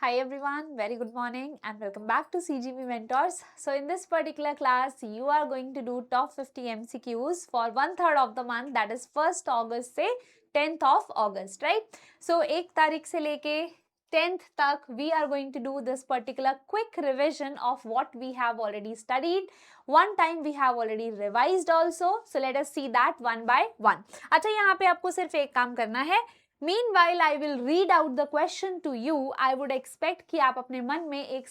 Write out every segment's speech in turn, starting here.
Hi everyone, very good morning and welcome back to CGP Mentors. So in this particular class, you are going to do top 50 MCQs for 1/3 of the month, that is 1st August से 10th of August, right? So 1 तारीख से लेके 10th तक we are going to do this particular quick revision of what we have already studied. One time we have already revised also. So let us see that one by one. अच्छा, यहाँ पे आपको सिर्फ एक काम करना है. Meanwhile, I will read out the question to you. I would expect कि आप अपने मन में एक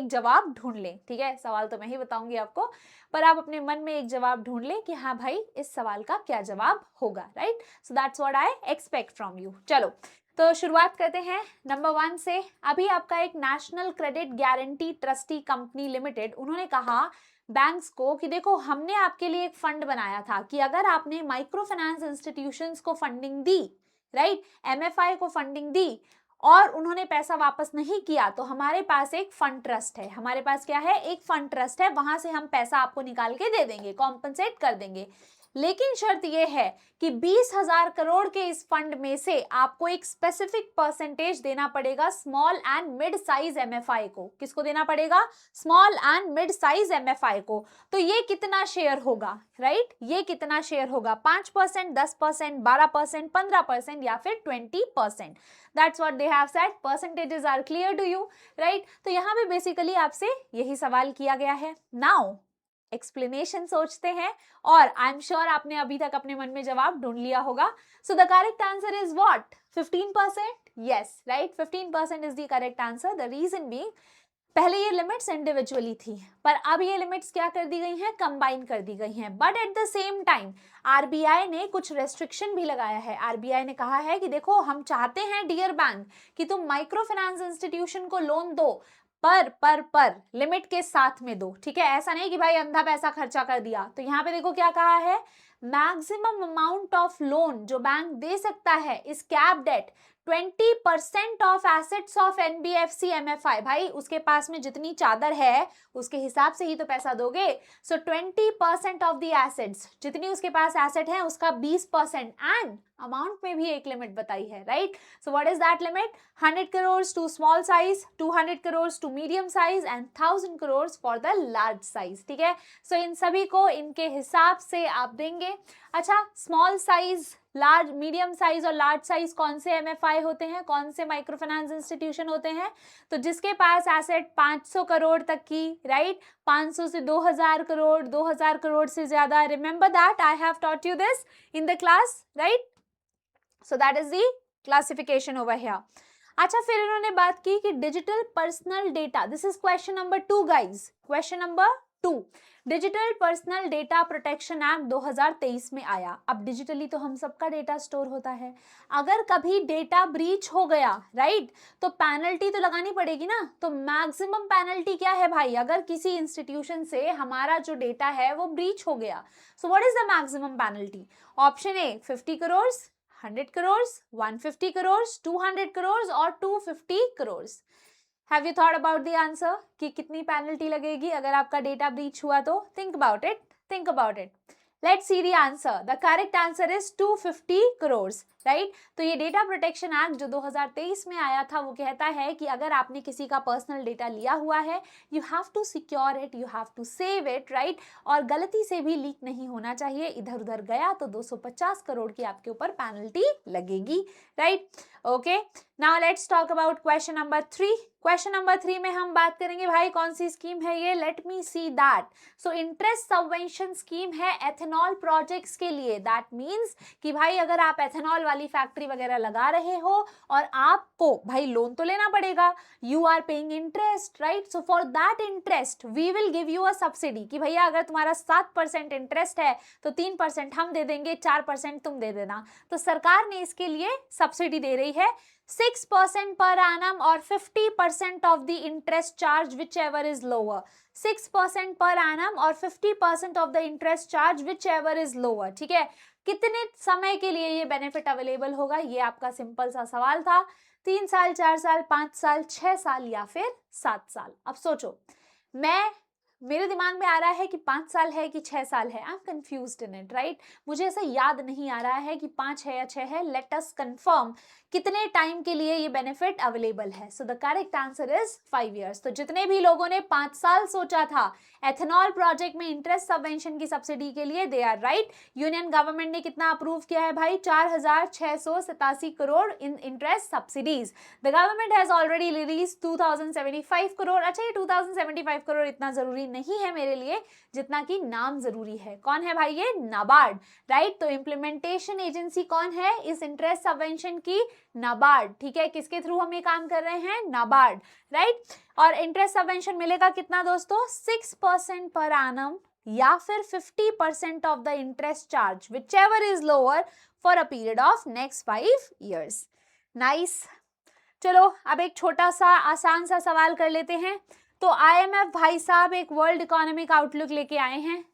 जवाब ढूंढ लें. ठीक है, सवाल तो मैं ही बताऊंगी आपको, पर आप अपने मन में एक जवाब ढूंढ लें कि हाँ भाई इस सवाल का क्या जवाब होगा. Right, so that's what I expect from you. चलो तो शुरुआत करते हैं नंबर 1 से. अभी आपका एक national credit guarantee trustee company limited, उन्होंने कहा बैंक्स को कि देखो हमने आपके लिए एक फंड बनाया था कि अगर आपने माइक्रो फाइनेंस इंस्टीट्यूशंस को फंडिंग दी, राइट, एमएफआई को फंडिंग दी और उन्होंने पैसा वापस नहीं किया, तो हमारे पास एक फंड ट्रस्ट है. हमारे पास क्या है? एक फंड ट्रस्ट है, वहां से हम पैसा आपको निकाल के दे देंगे, कॉम्पनसेट कर देंगे. लेकिन शर्त यह है कि 20,000 करोड़ के इस फंड में से आपको एक स्पेसिफिक परसेंटेज देना पड़ेगा small and mid size MFI को. किसको देना पड़ेगा? Small and mid size MFI को. तो ये कितना शेयर होगा? राइट, ये कितना शेयर होगा? 5%, 10%, 12%, 15% या फिर 20%. That's what they have said. Percentages are clear to you, right? तो यहाँ पे बेसिकली आपसे यही सवाल किया गया है. नाउ एक्सप्लेनेशन सोचते हैं और आई एम श्योर आपने अभी तक अपने मन में जवाब ढूंढ लिया होगा. So the correct answer is what? 15%. Yes, right, 15% is the correct answer. The reason being, पहले ये लिमिट्स इंडिविजुअली थी, पर अब ये लिमिट्स क्या कर दी गई हैं? कंबाइन कर दी गई हैं. But at the same time RBI ने कुछ रेस्ट्रिक्शन भी लगाया है. आरबीआई ने कहा है कि देखो हम चाहते हैं डियर बैंक कि तुम माइक्रो फाइनेंस इंस्टीट्यूशन को लोन दो, पर लिमिट के साथ में दो. ठीक है, ऐसा नहीं कि भाई अंधा पैसा खर्चा कर दिया. तो यहाँ पे देखो क्या कहा है, मैक्सिमम अमाउंट ऑफ लोन जो बैंक दे सकता है is capped at 20% of assets of NBFC MFI. भाई उसके पास में जितनी चादर है उसके हिसाब से ही तो पैसा दोगे. सो 20% ऑफ द एसेट्स, जितनी उसके पास एसेट है उसका 20%. एंड अमाउंट में भी एक लिमिट बताई है, right? So what is that limit? 100 crore to small size, 200 crore to medium size and 1000 crore for the large size. ठीक है, सो इन सभी को इनके हिसाब से आप देंगे. अच्छा, small size, large, medium size और लार्ज साइज कौन से एमएफआई होते हैं, कौन से माइक्रो फाइनेंस इंस्टीट्यूशन होते हैं? तो जिसके पास एसेट 500 करोड़ तक की, राइट, 500 से 2000 करोड़, 2000 करोड़ से ज्यादा. Remember that I have taught you this in the class, right? So that is the classification over here. अच्छा, फिर इन्होंने बात की कि digital personal data, this is question number 2 guys, question number 2. Digital personal data protection act 2023 में आया. अब digitally तो हम सबका डेटा स्टोर होता है. अगर कभी डेटा ब्रीच हो गया, राइट, तो पेनल्टी तो लगानी पड़ेगी ना. तो मैक्सिमम पेनल्टी क्या है भाई? अगर किसी इंस्टीट्यूशन से हमारा जो डेटा है वो ब्रीच हो गया, सो what is the maximum penalty? Option A 50 crore, 100 crore, 150 crore, 200 crore और 250 crore. Have you thought about the answer कि कितनी पेनल्टी लगेगी अगर आपका डेटा ब्रीच हुआ तो? Think about it, think about it. Let's see the answer. The correct answer is 250 crore, right? तो ये डेटा प्रोटेक्शन एक्ट जो 2023 में आया था वो कहता है कि अगर आपने किसी का पर्सनल डेटा लिया हुआ है, you have to secure it, you have to save it, right? और गलती से भी लीक नहीं होना चाहिए. इधर उधर गया तो 250 करोड़ की आपके ऊपर पेनल्टी लगेगी, right? Okay, now let's talk about question number 3. Question number 3 में हम बात करेंगे भाई कौन सी स्कीम है ये. Late me see that. So interest subvention scheme है एथेनॉल प्रोजेक्ट्स के लिए. दैट मीन्स कि भाई अगर आप एथेनॉल वाली फैक्ट्री वगैरह लगा रहे हो और आपको भाई लोन तो लेना पड़ेगा, you are paying interest, right? So for that interest we will give you a subsidy कि भैया अगर तुम्हारा 7% इंटरेस्ट है तो 3% हम दे देंगे, 4% तुम दे देना. तो सरकार ने इसके लिए सब्सिडी दे रही है 6% per annum और 50% of the interest charge whichever is lower. 6% per annum और 50% of the interest charge whichever is lower. ठीक है, कितने समय के लिए ये बेनिफिट अवेलेबल होगा? ये आपका सिंपल सा सवाल था. 3 साल, 4 साल, 5 साल, 6 साल या फिर 7 साल. अब सोचो, मेरे दिमाग में आ रहा है कि 5 साल है कि 6 साल है. I am confused in it, right? मुझे ऐसा याद नहीं आ रहा है कि 5 है या 6 है. लेट अस कंफर्म कितने टाइम के लिए ये बेनिफिट अवेलेबल है? So the correct answer is 5 years। तो जितने भी लोगों ने 5 साल सोचा था एथेनॉल प्रोजेक्ट में इंटरेस्ट सबवेंशन की सब्सिडी के लिए, they are right. Union government ने कितना अप्रूव किया है भाई? 4687 crore in interest subsidies. The government has already release 2075 crore. अच्छा, ये 2075 करोड़ इतना जरूरी नहीं है मेरे लिए जितना कि नाम जरूरी है। कौन है भाई? ये नाबार्ड, राइट। तो इम्प्लीमेंटेशन एजेंसी कौन है इस इंटरेस्ट सबवेंशन की? नाबार्ड, ठीक है। किसके थ्रू हम ये काम कर रहे हैं? नाबार्ड, राइट। और इंटरेस्ट सबवेंशन मिलेगा कितना दोस्तों? 6% पर एनम या फिर 50% of the interest charge, which ever is lower for a period of next 5 years। Nice. चलो अब एक छोटा सा आसान सा सवाल कर लेते हैं। तो IMF भाई साहब एक वर्ल्ड इकोनॉमिक आउटलुक लेके आए हैं,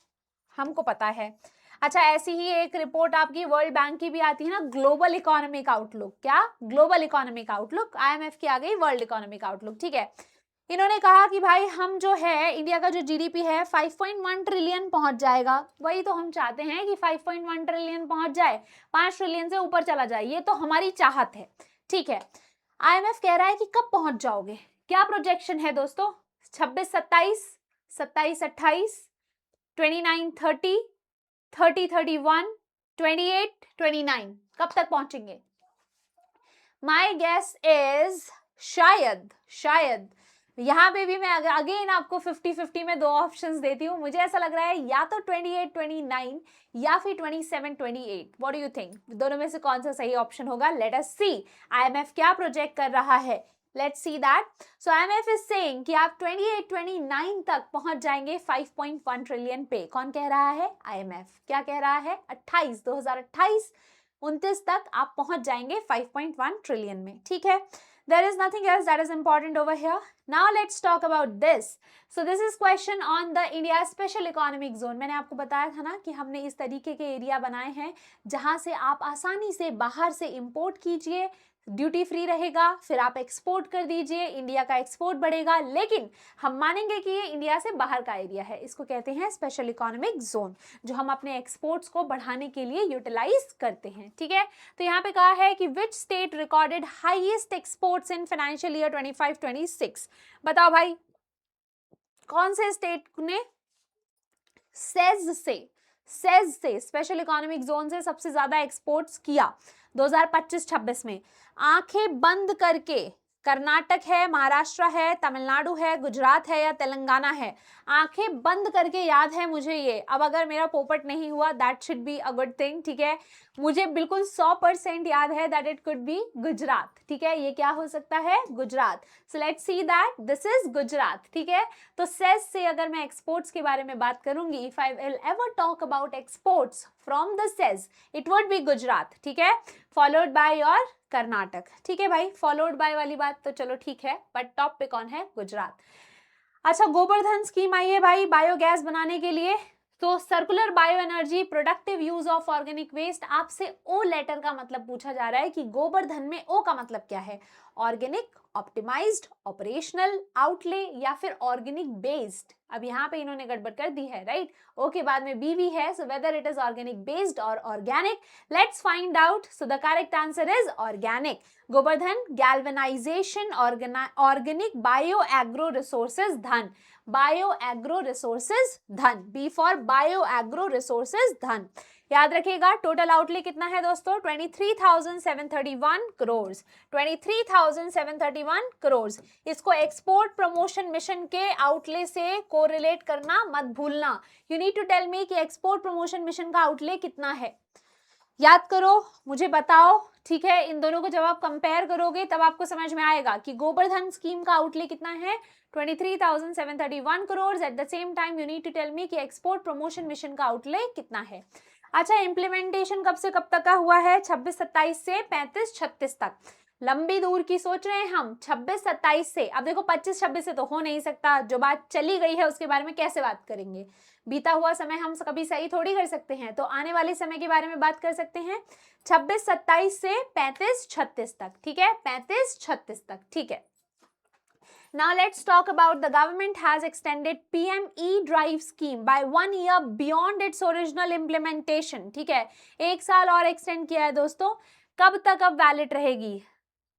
हमको पता है। अच्छा, ऐसी ही एक रिपोर्ट आपकी वर्ल्ड बैंक की भी आती है ना, ग्लोबल इकोनॉमिक आउटलुक। क्या? Global economic outlook. IMF की आ गई वर्ल्ड इकोनॉमिक आउटलुक, ठीक है। इन्होंने कहा कि भाई हम जो है इंडिया का जो GDP है 5.1 ट्रिलियन पहुंच जाएगा। वही तो हम चाहते हैं कि 5.1 ट्रिलियन पहुंच जाए, 5 ट्रिलियन से ऊपर चला जाए, ये तो हमारी चाहत है, ठीक है। IMF कह रहा है कि कब पहुंच जाओगे? क्या प्रोजेक्शन है दोस्तों? 26-27, 27-28, 29-30, 30-31, 28-29, कब तक पहुंचेंगे? माई गेस इज शायद यहां पे भी मैं अगेन आपको 50-50 में 2 ऑप्शंस देती हूँ। मुझे ऐसा लग रहा है या तो 28-29 या फिर 27-28। What do you think? दोनों में से कौन सा सही ऑप्शन होगा? लेट अस सी IMF क्या प्रोजेक्ट कर रहा है। Let's see that. So IMF is saying कि आप 28-29 तक पहुंच जाएंगे 5.1 ट्रिलियन पे। कौन कह रहा है? IMF। क्या कह रहा है? 2028-29 तक आप पहुंच जाएंगे 5.1 ट्रिलियन में, ठीक है। There is nothing else that is important over here. Now let's talk about this. So this is question on the India Special Economic Zone. मैंने आपको बताया था ना कि हमने इस तरीके के एरिया बनाए हैं जहां से आप आसानी से बाहर से इंपोर्ट कीजिए, ड्यूटी फ्री रहेगा, फिर आप एक्सपोर्ट कर दीजिए, इंडिया का एक्सपोर्ट बढ़ेगा, लेकिन हम मानेंगे कि ये इंडिया से बाहर का एरिया है। इसको कहते हैं स्पेशल इकोनॉमिक जोन, जो हम अपने एक्सपोर्ट्स को बढ़ाने के लिए यूटिलाइज करते हैं, ठीक है। तो यहाँ पे कहा है कि which state recorded highest exports in financial year 25-26। बताओ भाई, कौन से स्टेट ने सेज से स्पेशल इकोनॉमिक जोन से सबसे ज्यादा एक्सपोर्ट्स किया 2025-26 में? आंखें बंद करके, कर्नाटक है, महाराष्ट्र है, तमिलनाडु है, गुजरात है या तेलंगाना है? आंखें बंद करके याद है मुझे ये। अब अगर मेरा पोपट नहीं हुआ, that should be a good thing, ठीक है। मुझे बिल्कुल 100% याद है that it could be Gujarat, ठीक है। ये क्या हो सकता है? Gujarat. So let's see that this is Gujarat, ठीक है। तो सेज से अगर मैं एक्सपोर्ट्स के बारे में बात करूंगी, if I will ever talk about exports from the sage, it would be Gujarat, ठीक है, फॉलोड बाय योर कर्नाटक, ठीक है भाई। फॉलोड बाय वाली बात तो चलो ठीक है, बट टॉप पे कौन है? गुजरात। अच्छा, गोबर्धन स्कीम आई है भाई बायोगैस बनाने के लिए। तो circular bio energy, productive use of organic waste. आपसे ओ लेटर का मतलब पूछा जा रहा है कि गोबर्धन में ओ का मतलब क्या है? ऑर्गेनिक, ऑप्टिमाइज्ड, ऑपरेशनल, आउटले या फिर ऑर्गेनिक बेस्ड। अब यहाँ पे इन्होंने गड़बड़ कर दी है, राइट। ओ के बाद में बी भी है, so whether it is organic based or organic, let's find out. So the correct answer is organic. Gobardhan galvanisation, organic bio agro resources Dhan, bio agro resources Dhan, B for bio agro resources Dhan. याद रखिएगा total outlay कितना है दोस्तों? 23,731 करोड़, 23,731 करोड़। इसको export promotion mission के outlay से correlate करना मत भूलना। You need to tell me कि एक्सपोर्ट प्रमोशन मिशन का आउटले कितना है। याद करो, मुझे बताओ, ठीक है। इन दोनों को जब आप कंपेयर करोगे तब आपको समझ में आएगा कि गोबर्धन स्कीम का आउटले कितना है? 23,731 crore. At the same time you need to tell me कि एक्सपोर्ट प्रमोशन मिशन का आउटले कितना है। अच्छा, इंप्लीमेंटेशन कब से कब तक का हुआ है? 26-27 से 35-36 तक। लंबी दूर की सोच रहे हैं हम, 26-27 से। अब देखो 25-26 से तो हो नहीं सकता, जो बात चली गई है उसके बारे में कैसे बात करेंगे? बीता हुआ समय हम कभी सही थोड़ी कर सकते हैं, तो आने वाले समय के बारे में बात कर सकते हैं। 26-27 से 35-36 तक, ठीक है, 35-36 तक, ठीक है। Now let's talk about the government has extended PM E-Drive scheme by 1 year beyond its original implementation, ठीक है। 1 साल और एक्सटेंड किया है दोस्तों कब तक अब वैलिड रहेगी?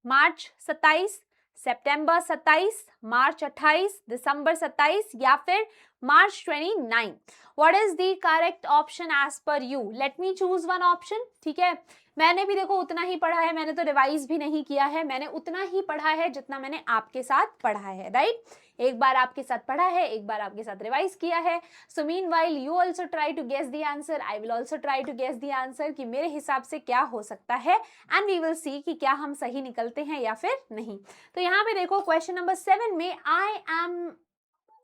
मार्च 27, सितंबर 27, मार्च 28, दिसंबर 27 या फिर मार्च 29? What is the correct option as per you? Let me choose one option, ठीक है। मैंने भी देखो उतना ही पढ़ा है, मैंने तो रिवाइज भी नहीं किया है, मैंने उतना ही पढ़ा है जितना मैंने आपके साथ पढ़ा है, राइट? एक बार आपके साथ पढ़ा है, एक बार आपके साथ रिवाइज किया है। So meanwhile you also try to guess the answer, I will also try to guess the answer कि मेरे हिसाब से क्या हो सकता है, एंड वी विल सी कि क्या हम सही निकलते हैं या फिर नहीं। तो यहाँ पे देखो क्वेश्चन नंबर 7 में I am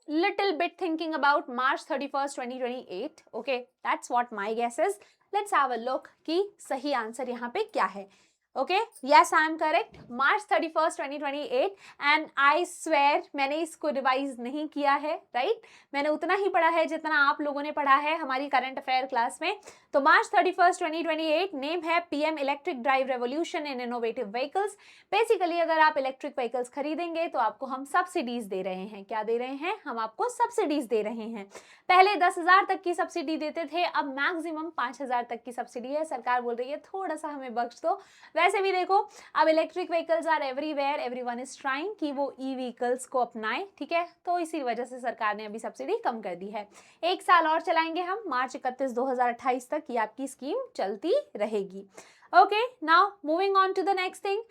little bit thinking about March 31st 2028. Okay, that's what my guess is. Let's have a look कि सही आंसर यहाँ पे क्या है। Okay, yes I am correct, March 31st 2028। And I swear मैंने इसको revise नहीं किया है, राइट? मैंने उतना ही पढ़ा है जितना आप लोगों ने पढ़ा है हमारी करंट अफेयर क्लास में। तो मार्च 31st 2028 नेम है PM electric drive revolution in innovative vehicles. Basically अगर आप इलेक्ट्रिक व्हीकल्स खरीदेंगे तो आपको हम सब्सिडीज दे रहे हैं। क्या दे रहे हैं? हम आपको सब्सिडीज दे रहे हैं। पहले 10,000 तक की सब्सिडी देते थे, अब मैक्सिमम 5,000 तक की सब्सिडी है। सरकार बोल रही है थोड़ा सा हमें बख्श दो। वैसे भी देखो अब electric vehicles are everywhere, everyone is trying कि वो ई व्हीकल्स को अपनाएं, ठीक है? तो इसी वजह से सरकार ने अभी सब्सिडी कम कर दी है। 1 साल और चलाएंगे हम, मार्च 31 2028 तक ये आपकी स्कीम चलती रहेगी। Okay, now moving on to the next thing.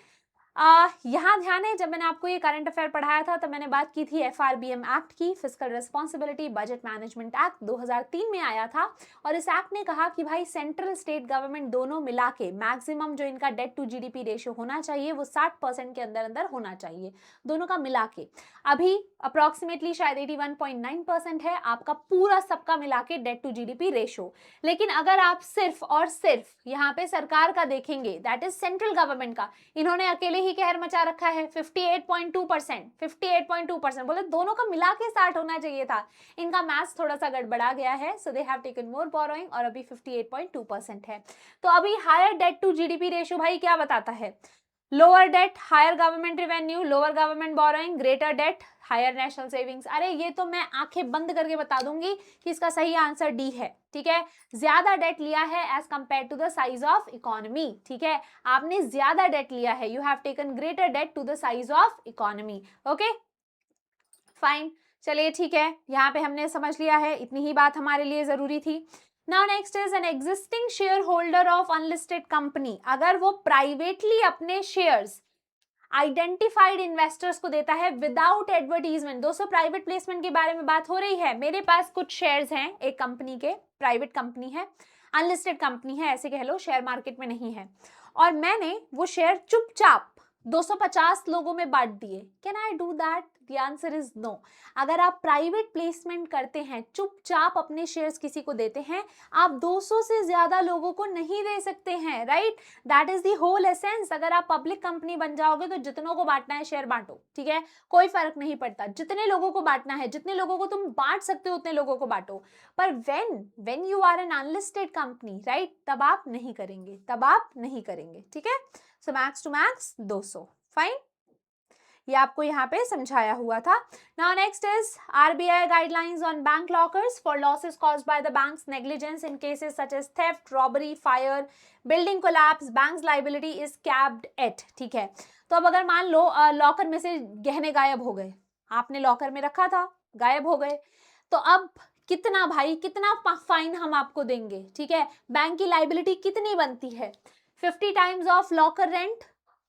यहाँ ध्यान है, जब मैंने आपको ये करंट अफेयर पढ़ाया था तब मैंने बात की थी FRBM एक्ट की, fiscal responsibility budget management act 2003 में आया था। और इस एक्ट ने कहा कि भाई सेंट्रल स्टेट गवर्नमेंट दोनों मिला के मैक्सिमम जो इनका डेट टू जीडीपी रेशियो होना चाहिए वो 60% के अंदर अंदर होना चाहिए, दोनों का मिला के। अभी अप्रोक्सीमेटली शायद 81.9% है आपका पूरा सबका मिला के डेट टू जीडीपी रेशियो। लेकिन अगर आप सिर्फ और सिर्फ यहाँ पे सरकार का देखेंगे, दैट इज सेंट्रल गवर्नमेंट का, इन्होंने अकेले ही कहर मचा रखा है 58.2%। 58.2% बोले दोनों का मिला के 60 होना चाहिए था। इनका मैथ्स थोड़ा सा गड़बड़ा गया है, so they have taken more borrowing और अभी 58.2% है। तो अभी higher debt to GDP ratio भाई क्या बताता है? Lower debt higher government revenue, lower government borrowing, greater debt higher national savings. अरे ये तो मैं आंखें बंद करके बता दूंगी कि इसका सही आंसर डी है, ठीक है? ज्यादा डेट लिया है as compare to the size of economy, ठीक है? आपने ज्यादा डेट लिया है, you have taken greater debt to the size of economy. Okay fine, चलिए ठीक है, यहाँ पे हमने समझ लिया है, इतनी ही बात हमारे लिए जरूरी थी। Now next is an existing shareholder of unlisted company, अगर वो प्राइवेटली अपने शेयर्स आइडेंटिफाइड इन्वेस्टर्स को देता है विदाउट एडवर्टीजमेंट। दोस्तों प्राइवेट प्लेसमेंट के बारे में बात हो रही है। मेरे पास कुछ शेयर्स हैं एक कंपनी के, प्राइवेट कंपनी है, अनलिस्टेड कंपनी है, ऐसे कह लो, शेयर मार्केट में नहीं है, और मैंने वो शेयर चुपचाप 250 लोगों में बांट दिए। Can I do that? The answer is no. अगर आप प्राइवेट प्लेसमेंट करते हैं, चुपचाप अपने शेयर्स किसी को देते हैं, आप 200 से ज्यादा लोगों को नहीं दे सकते हैं, right? That is the whole essence. अगर आप पब्लिक कंपनी बन जाओगे तो जितनों को बांटना है शेयर बांटो, ठीक है? कोई फर्क नहीं पड़ता, जितने लोगों को बांटना है, जितने लोगों को तुम बांट सकते हो उतने लोगों को बांटो। पर when you are an unlisted company, right, तब आप नहीं करेंगे, तब आप नहीं करेंगे, ठीक है? So max to max 200। Fine, ये आपको यहाँ पे समझाया हुआ था। Now next is RBI guidelines on bank lockers for losses caused by the banks negligence in cases such as theft, robbery, fire, building collapse, banks liability is capped at, ठीक है? तो अब अगर मान लो लॉकर में से गहने गायब हो गए, आपने लॉकर में रखा था, गायब हो गए, तो अब कितना भाई, कितना फाइन हम आपको देंगे, ठीक है? बैंक की लायबिलिटी कितनी बनती है? 50 times of locker rent,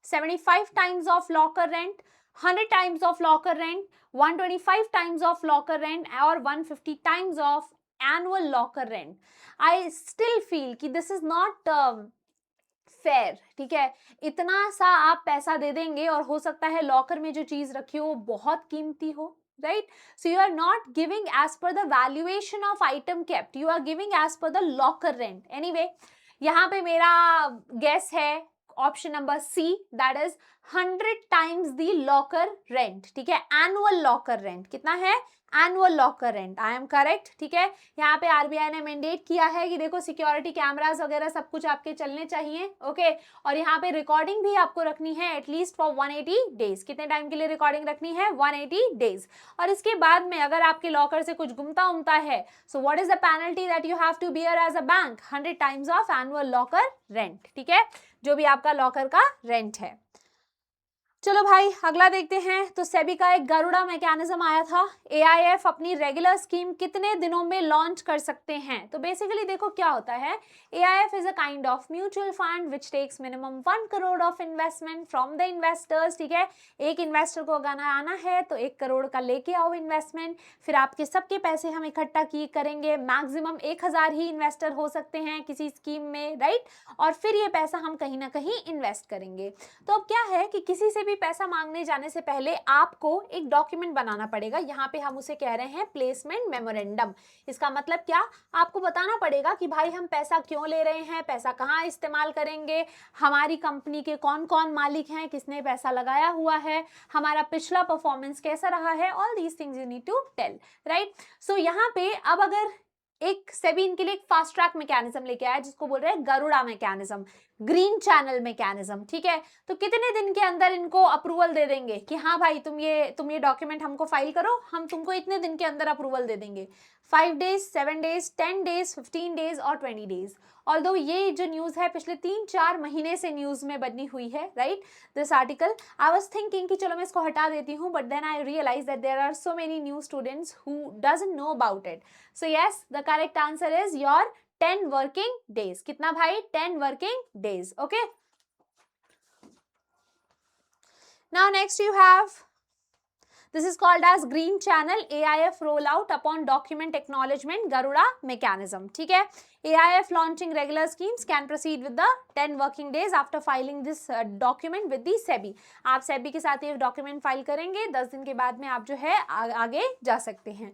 75 times of locker rent, 100 times of locker rent, 125 times of locker rent और 150 times of annual locker rent. I still feel कि दिस इज नॉट फेयर, ठीक है? इतना सा आप पैसा दे देंगे और हो सकता है लॉकर में जो चीज रखी हो वो बहुत कीमती हो, right? So you are not giving as per the valuation of item kept, you are giving as per the locker rent. Anyway, यहाँ पे मेरा गेस है option number C, that is 100 times the locker rent, ठीक है? Annual locker rent कितना है? Annual locker rent, I am correct, ठीक है। यहाँ पे आरबीआई ने मैंडेट किया है कि देखो सिक्योरिटी कैमरास वगैरह सब कुछ आपके चलने चाहिए, ओके। और यहाँ पे रिकॉर्डिंग भी आपको रखनी है एटलीस्ट फॉर 180 डेज। कितने टाइम के लिए रिकॉर्डिंग रखनी है? 180 डेज। और इसके बाद में अगर आपके लॉकर से कुछ गुमता उमता है, so what is the penalty that you have to bear as a bank? 100 times of annual locker rent, ठीक है, जो भी आपका लॉकर का रेंट है। चलो भाई अगला देखते हैं। तो सेबी का एक गरुड़ा मैकेनिज्म आया था। एआईएफ अपनी रेगुलर स्कीम कितने दिनों में लॉन्च कर सकते हैं? तो बेसिकली देखो क्या होता है, AIF is a kind of mutual fund which takes minimum 1 crore of investment from the investors, ठीक है। एक इन्वेस्टर को अगर आना है तो 1 करोड़ का लेके आओ इन्वेस्टमेंट, फिर आपके सबके पैसे हम इकट्ठा करेंगे। मैक्सिमम 1000 ही इन्वेस्टर हो सकते हैं किसी स्कीम में, राइट। और फिर ये पैसा हम कहीं ना कहीं इन्वेस्ट करेंगे। तो अब क्या है कि किसी से पैसा मांगने जाने से पहले आपको एक डॉक्यूमेंट बनाना पड़ेगा। यहाँ पे हम उसे कह रहे हैं प्लेसमेंट मेमोरेंडम। इसका मतलब क्या, आपको बताना पड़ेगा कि भाई हम पैसा क्यों ले रहे हैं, पैसा कहाँ इस्तेमाल करेंगे, हमारी कंपनी के कौन कौन मालिक हैं, किसने पैसा लगाया हुआ है, हमारा पिछला परफॉर्मेंस कैसा रहा है, all these things you need to tell, right. So यहाँ पे अब अगर एक सेबी इनके लिए एक फास्ट ट्रैक मैकेनिज्म लेके आया जिसको बोल रहे हैं Garuda mechanism, green channel mechanism, ठीक है। तो कितने दिन के अंदर इनको अप्रूवल दे देंगे कि हाँ भाई तुम ये डॉक्यूमेंट हमको फाइल करो, हम तुमको इतने दिन के अंदर अप्रूवल दे देंगे। 5 डेज, 7 डेज, 10 डेज, 15 डेज और 20 डेज। ऑल्दो ये जो न्यूज है पिछले 3-4 महीने से न्यूज में बनी हुई है, right. This article I was thinking कि चलो मैं इसको हटा देती हूँ, but then I realize that there are so many new students who doesn't know about it. So yes, the correct answer is your 10 working days. कितना भाई? 10 working days, okay. Now next you have, this is called as green channel AIF rollout upon document acknowledgement Garuda mechanism, ठीक है। AIF launching regular schemes can proceed with the 10 working days after filing this document with the SEBI। आप SEBI के साथ ये document file करेंगे, 10 दिन के बाद में आप जो है आगे जा सकते हैं।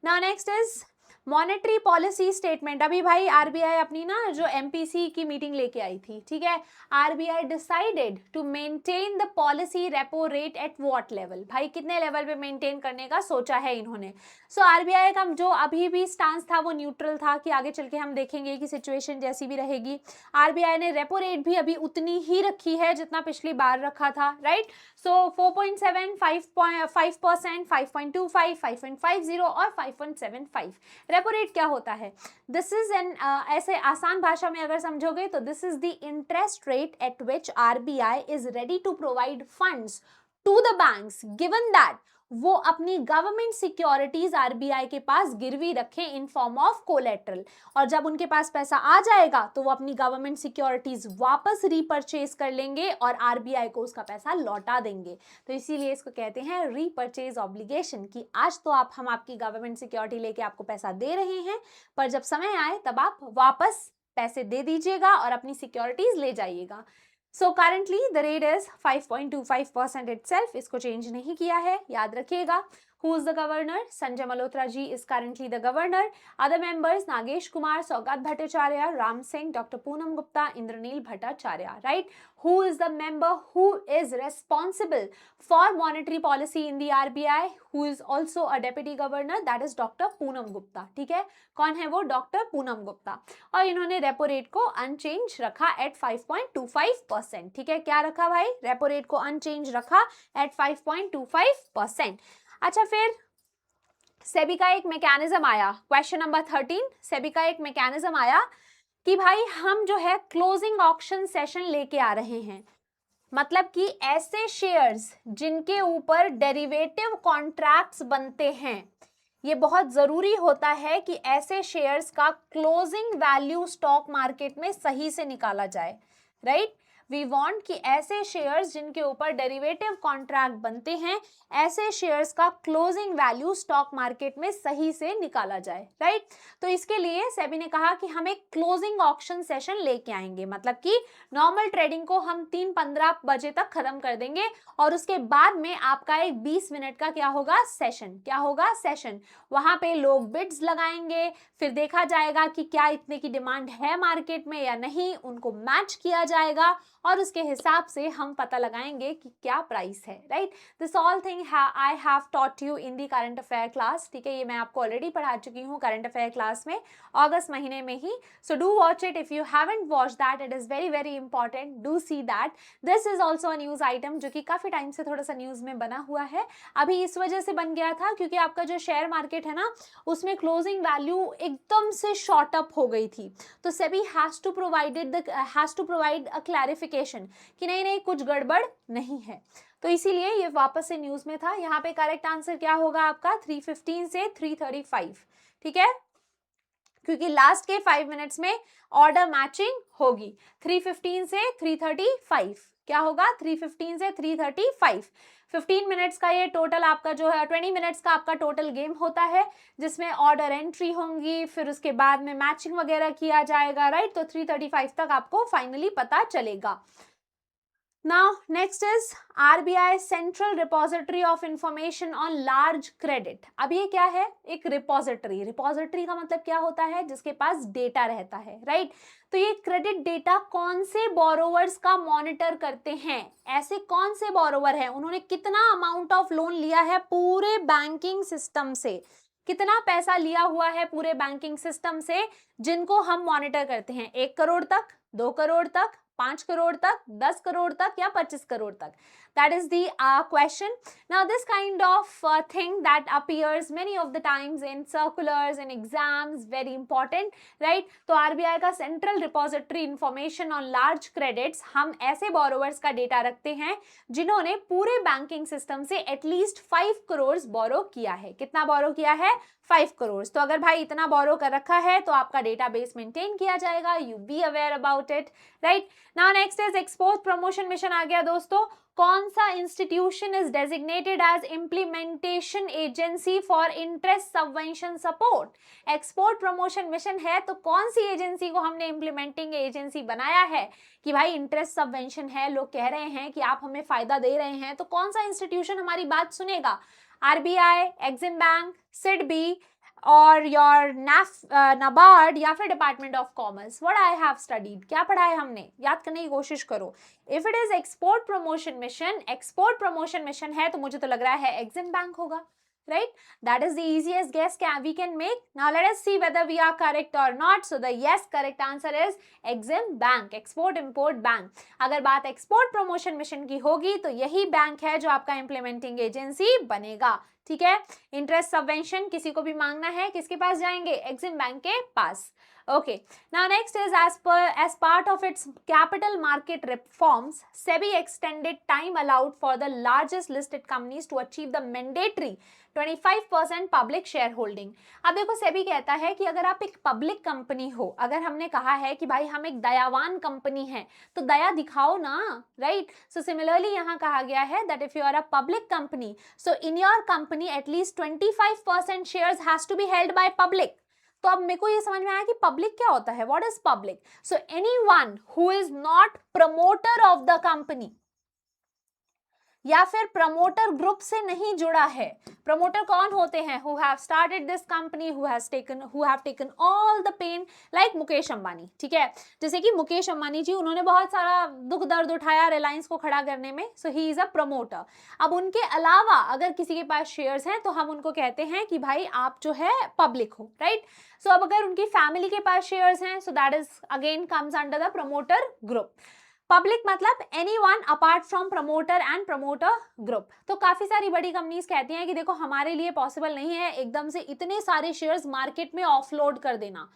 Now next is monetary policy statement. अभी भाई आरबीआई अपनी ना जो एमपीसी की मीटिंग लेके आई थी, ठीक है। RBI decided to maintain the policy repo rate at what level? भाई कितने लेवल पे मेंटेन करने का सोचा है इन्होंने? सो आरबीआई का जो अभी भी स्टांस था वो न्यूट्रल था कि आगे चल के हम देखेंगे कि सिचुएशन जैसी भी रहेगी। आरबीआई ने रेपो रेट भी अभी उतनी ही रखी है जितना पिछली बार रखा था, राइट। सो 4.7, 5%, 5.25, 5.50 और 5.75। रेपो रेट क्या होता है? दिस इज एन, ऐसे आसान भाषा में अगर समझोगे तो this is the interest rate at which RBI is ready to provide funds to the banks given that वो अपनी गवर्नमेंट सिक्योरिटीज आरबीआई के पास गिरवी रखें इन फॉर्म ऑफ कोलेट्रल, और जब उनके पास पैसा आ जाएगा तो वो अपनी गवर्नमेंट सिक्योरिटीज वापस रीपर्चेज कर लेंगे और आरबीआई को उसका पैसा लौटा देंगे। तो इसीलिए इसको कहते हैं रीपर्चेज ऑब्लिगेशन, कि आज तो हम आपकी गवर्नमेंट सिक्योरिटी लेके आपको पैसा दे रहे हैं, पर जब समय आए तब आप वापस पैसे दे दीजिएगा और अपनी सिक्योरिटीज ले जाइएगा। So currently the rate is 5.25% itself, इसको चेंज नहीं किया है, याद रखिएगा। Who is the governor? Sanjay Malhotra ji is currently the governor. Other members: Nagesh Kumar, Saugat Bhattacharya, Ram Singh, Dr. Poonam Gupta, Indranil Bhattacharya, right? Who is the member who is responsible for monetary policy in the RBI? Who is also a deputy governor? That is Dr. Poonam Gupta, ठीक है। कौन है वो? Doctor Poonam Gupta. और इन्होंने repo rate को unchange रखा eight 5.25%, ठीक है। क्या रखा भाई? रेपो रेट को अनचेंज रखा एट 5.25%। अच्छा, फिर सेबी का एक मैकेनिज्म आया, क्वेश्चन नंबर 13। सेबी का एक मैकेनिज्म आया कि भाई हम जो है क्लोजिंग ऑक्शन सेशन लेके आ रहे हैं, मतलब कि ऐसे शेयर्स जिनके ऊपर डेरिवेटिव कॉन्ट्रैक्ट्स बनते हैं, ये बहुत जरूरी होता है कि ऐसे शेयर्स का क्लोजिंग वैल्यू स्टॉक मार्केट में सही से निकाला जाए, राइट। वी वांट कि ऐसे शेयर्स जिनके ऊपर डेरिवेटिव कॉन्ट्रैक्ट बनते हैं, ऐसे शेयर्स का क्लोजिंग वैल्यू स्टॉक मार्केट में सही से निकाला जाए, राइट। तो इसके लिए सेबी ने कहा कि हम एक क्लोजिंग ऑक्शन सेशन लेके आएंगे, मतलब कि नॉर्मल ट्रेडिंग को हम 3:15 बजे तक खत्म कर देंगे और उसके बाद में आपका एक 20 मिनट का क्या होगा? सेशन। क्या होगा? सेशन। वहां पे लोग बिड्स लगाएंगे, फिर देखा जाएगा कि क्या इतने की डिमांड है मार्केट में या नहीं, उनको मैच किया जाएगा और उसके हिसाब से हम पता लगाएंगे कि क्या प्राइस है, right. This all thing I have taught you in the current affair class, ठीक है, ये मैं आपको ऑलरेडी पढ़ा चुकी हूँ करंट अफेयर क्लास में अगस्त महीने में ही। So do watch it if you haven't watch that, it is very very important, do see that. This is also a news item जो कि काफी टाइम से थोड़ा सा न्यूज में बना हुआ है। अभी इस वजह से बन गया था क्योंकि आपका जो शेयर मार्केट है ना, उसमें क्लोजिंग वैल्यू एकदम से शॉर्ट अप हो गई थी। तो SEBI has to provide a clarification कि नहीं नहीं कुछ गड़बड़ नहीं है, तो इसीलिए ये वापस से न्यूज में था। यहाँ पे करेक्ट आंसर क्या होगा आपका 315 से 335, ठीक है, क्योंकि लास्ट के 5 मिनट्स में ऑर्डर मैचिंग होगी। 315 से 335 क्या होगा, 315 से 335। 15 मिनट्स का ये टोटल आपका जो है 20 मिनट्स का आपका टोटल गेम होता है, जिसमें ऑर्डर एंट्री होंगी, फिर उसके बाद में मैचिंग वगैरह किया जाएगा, राइट। तो 335 तक आपको फाइनली पता चलेगा। Now next is RBI Central Repository of Information on Large Credit। अब ये क्या है, एक रिपोजिटरी। रिपोजिटरी का मतलब क्या होता है, जिसके पास डेटा रहता है, राइट। तो ये क्रेडिट डेटा कौन से बोरोवर्स का मॉनिटर करते हैं, ऐसे कौन से बोरोवर हैं, उन्होंने कितना अमाउंट ऑफ लोन लिया है पूरे बैंकिंग सिस्टम से, कितना पैसा लिया हुआ है पूरे बैंकिंग सिस्टम से, जिनको हम मॉनिटर करते हैं। 1 करोड़ तक, 2 करोड़ तक, 5 करोड़ तक, 10 करोड़ तक या 25 करोड़ तक। That is the question. Now this kind of thing that appears many of the times in circulars and exams, very important, right? तो RBI का Central Repository Information on Large Credits, हम ऐसे borrowers का डेटा रखते हैं जिन्होंने पूरे banking system से एटलीस्ट 5 करोड़ बोरो किया है। कितना बोरो किया है, 5 करोड़। तो अगर भाई इतना बोरो कर रखा है तो आपका डेटाबेस मेंटेन किया जाएगा, you be aware about it, right. Now next is export promotion mission आ गया दोस्तों। कौन सा institution is designated as implementation agency for interest subvention support. Export promotion mission है तो कौन सी एजेंसी को हमने इंप्लीमेंटिंग एजेंसी बनाया है कि भाई इंटरेस्ट सबवेंशन है, लोग कह रहे हैं कि आप हमें फायदा दे रहे हैं, तो कौन सा इंस्टीट्यूशन हमारी बात सुनेगा, आरबीआई, एक्सिम बैंक, सिडबी और योर नाबार्ड या फिर department of commerce. What I have studied, क्या पढ़ा है हमने, याद करने की कोशिश करो। If it is export promotion mission है तो मुझे तो लग रहा है एक्सिम बैंक होगा, right? That is the easiest guess we can make. Now let us see whether we are correct or not. So the yes correct answer is Exim Bank, Export Import Bank. अगर बात export promotion mission की होगी तो यही bank है जो आपका implementing agency बनेगा, ठीक है। इंटरेस्ट सबवेंशन किसी को भी मांगना है, किसके पास जाएंगे, एक्सिम बैंक के पास। Okay, now next is as part of its capital market reforms, SEBI extended time allowed for the largest listed companies to achieve the mandatory 25% public share holding. अब देखो सेबी कहता है कि अगर आप एक पब्लिक कंपनी हो, अगर हमने कहा है कि भाई हम एक दयावान कंपनी है तो दया दिखाओ ना, राइट। सो सिमिलरली यहाँ कहा गया है that if you are a public company, so in your company at least 25% shares has to be held by public. तो अब मेरे को ये समझ में आया कि पब्लिक क्या होता है, what is public. So anyone who is not promoter of the company या फिर प्रमोटर ग्रुप से नहीं जुड़ा है। प्रमोटर कौन होते हैं, who have started this company, who have taken all the pain, like Mukesh Ambani, ठीक है। जैसे कि मुकेश अंबानी जी, उन्होंने बहुत सारा दुख दर्द उठाया रिलायंस को खड़ा करने में, सो ही इज अ प्रमोटर। अब उनके अलावा अगर किसी के पास शेयर्स हैं तो हम उनको कहते हैं कि भाई आप जो है पब्लिक हो, राइट। सो अब अगर उनकी फैमिली के पास शेयर्स हैं, so that is again comes under the promoter group. Public मतलब anyone apart from promoter and promoter group. तो काफी सारी बड़ी कंपनीज कहती हैं कि देखो हमारे लिए पॉसिबल नहीं है एकदम से इतने सारे शेयर्स मार्केट में ऑफलोड कर देना,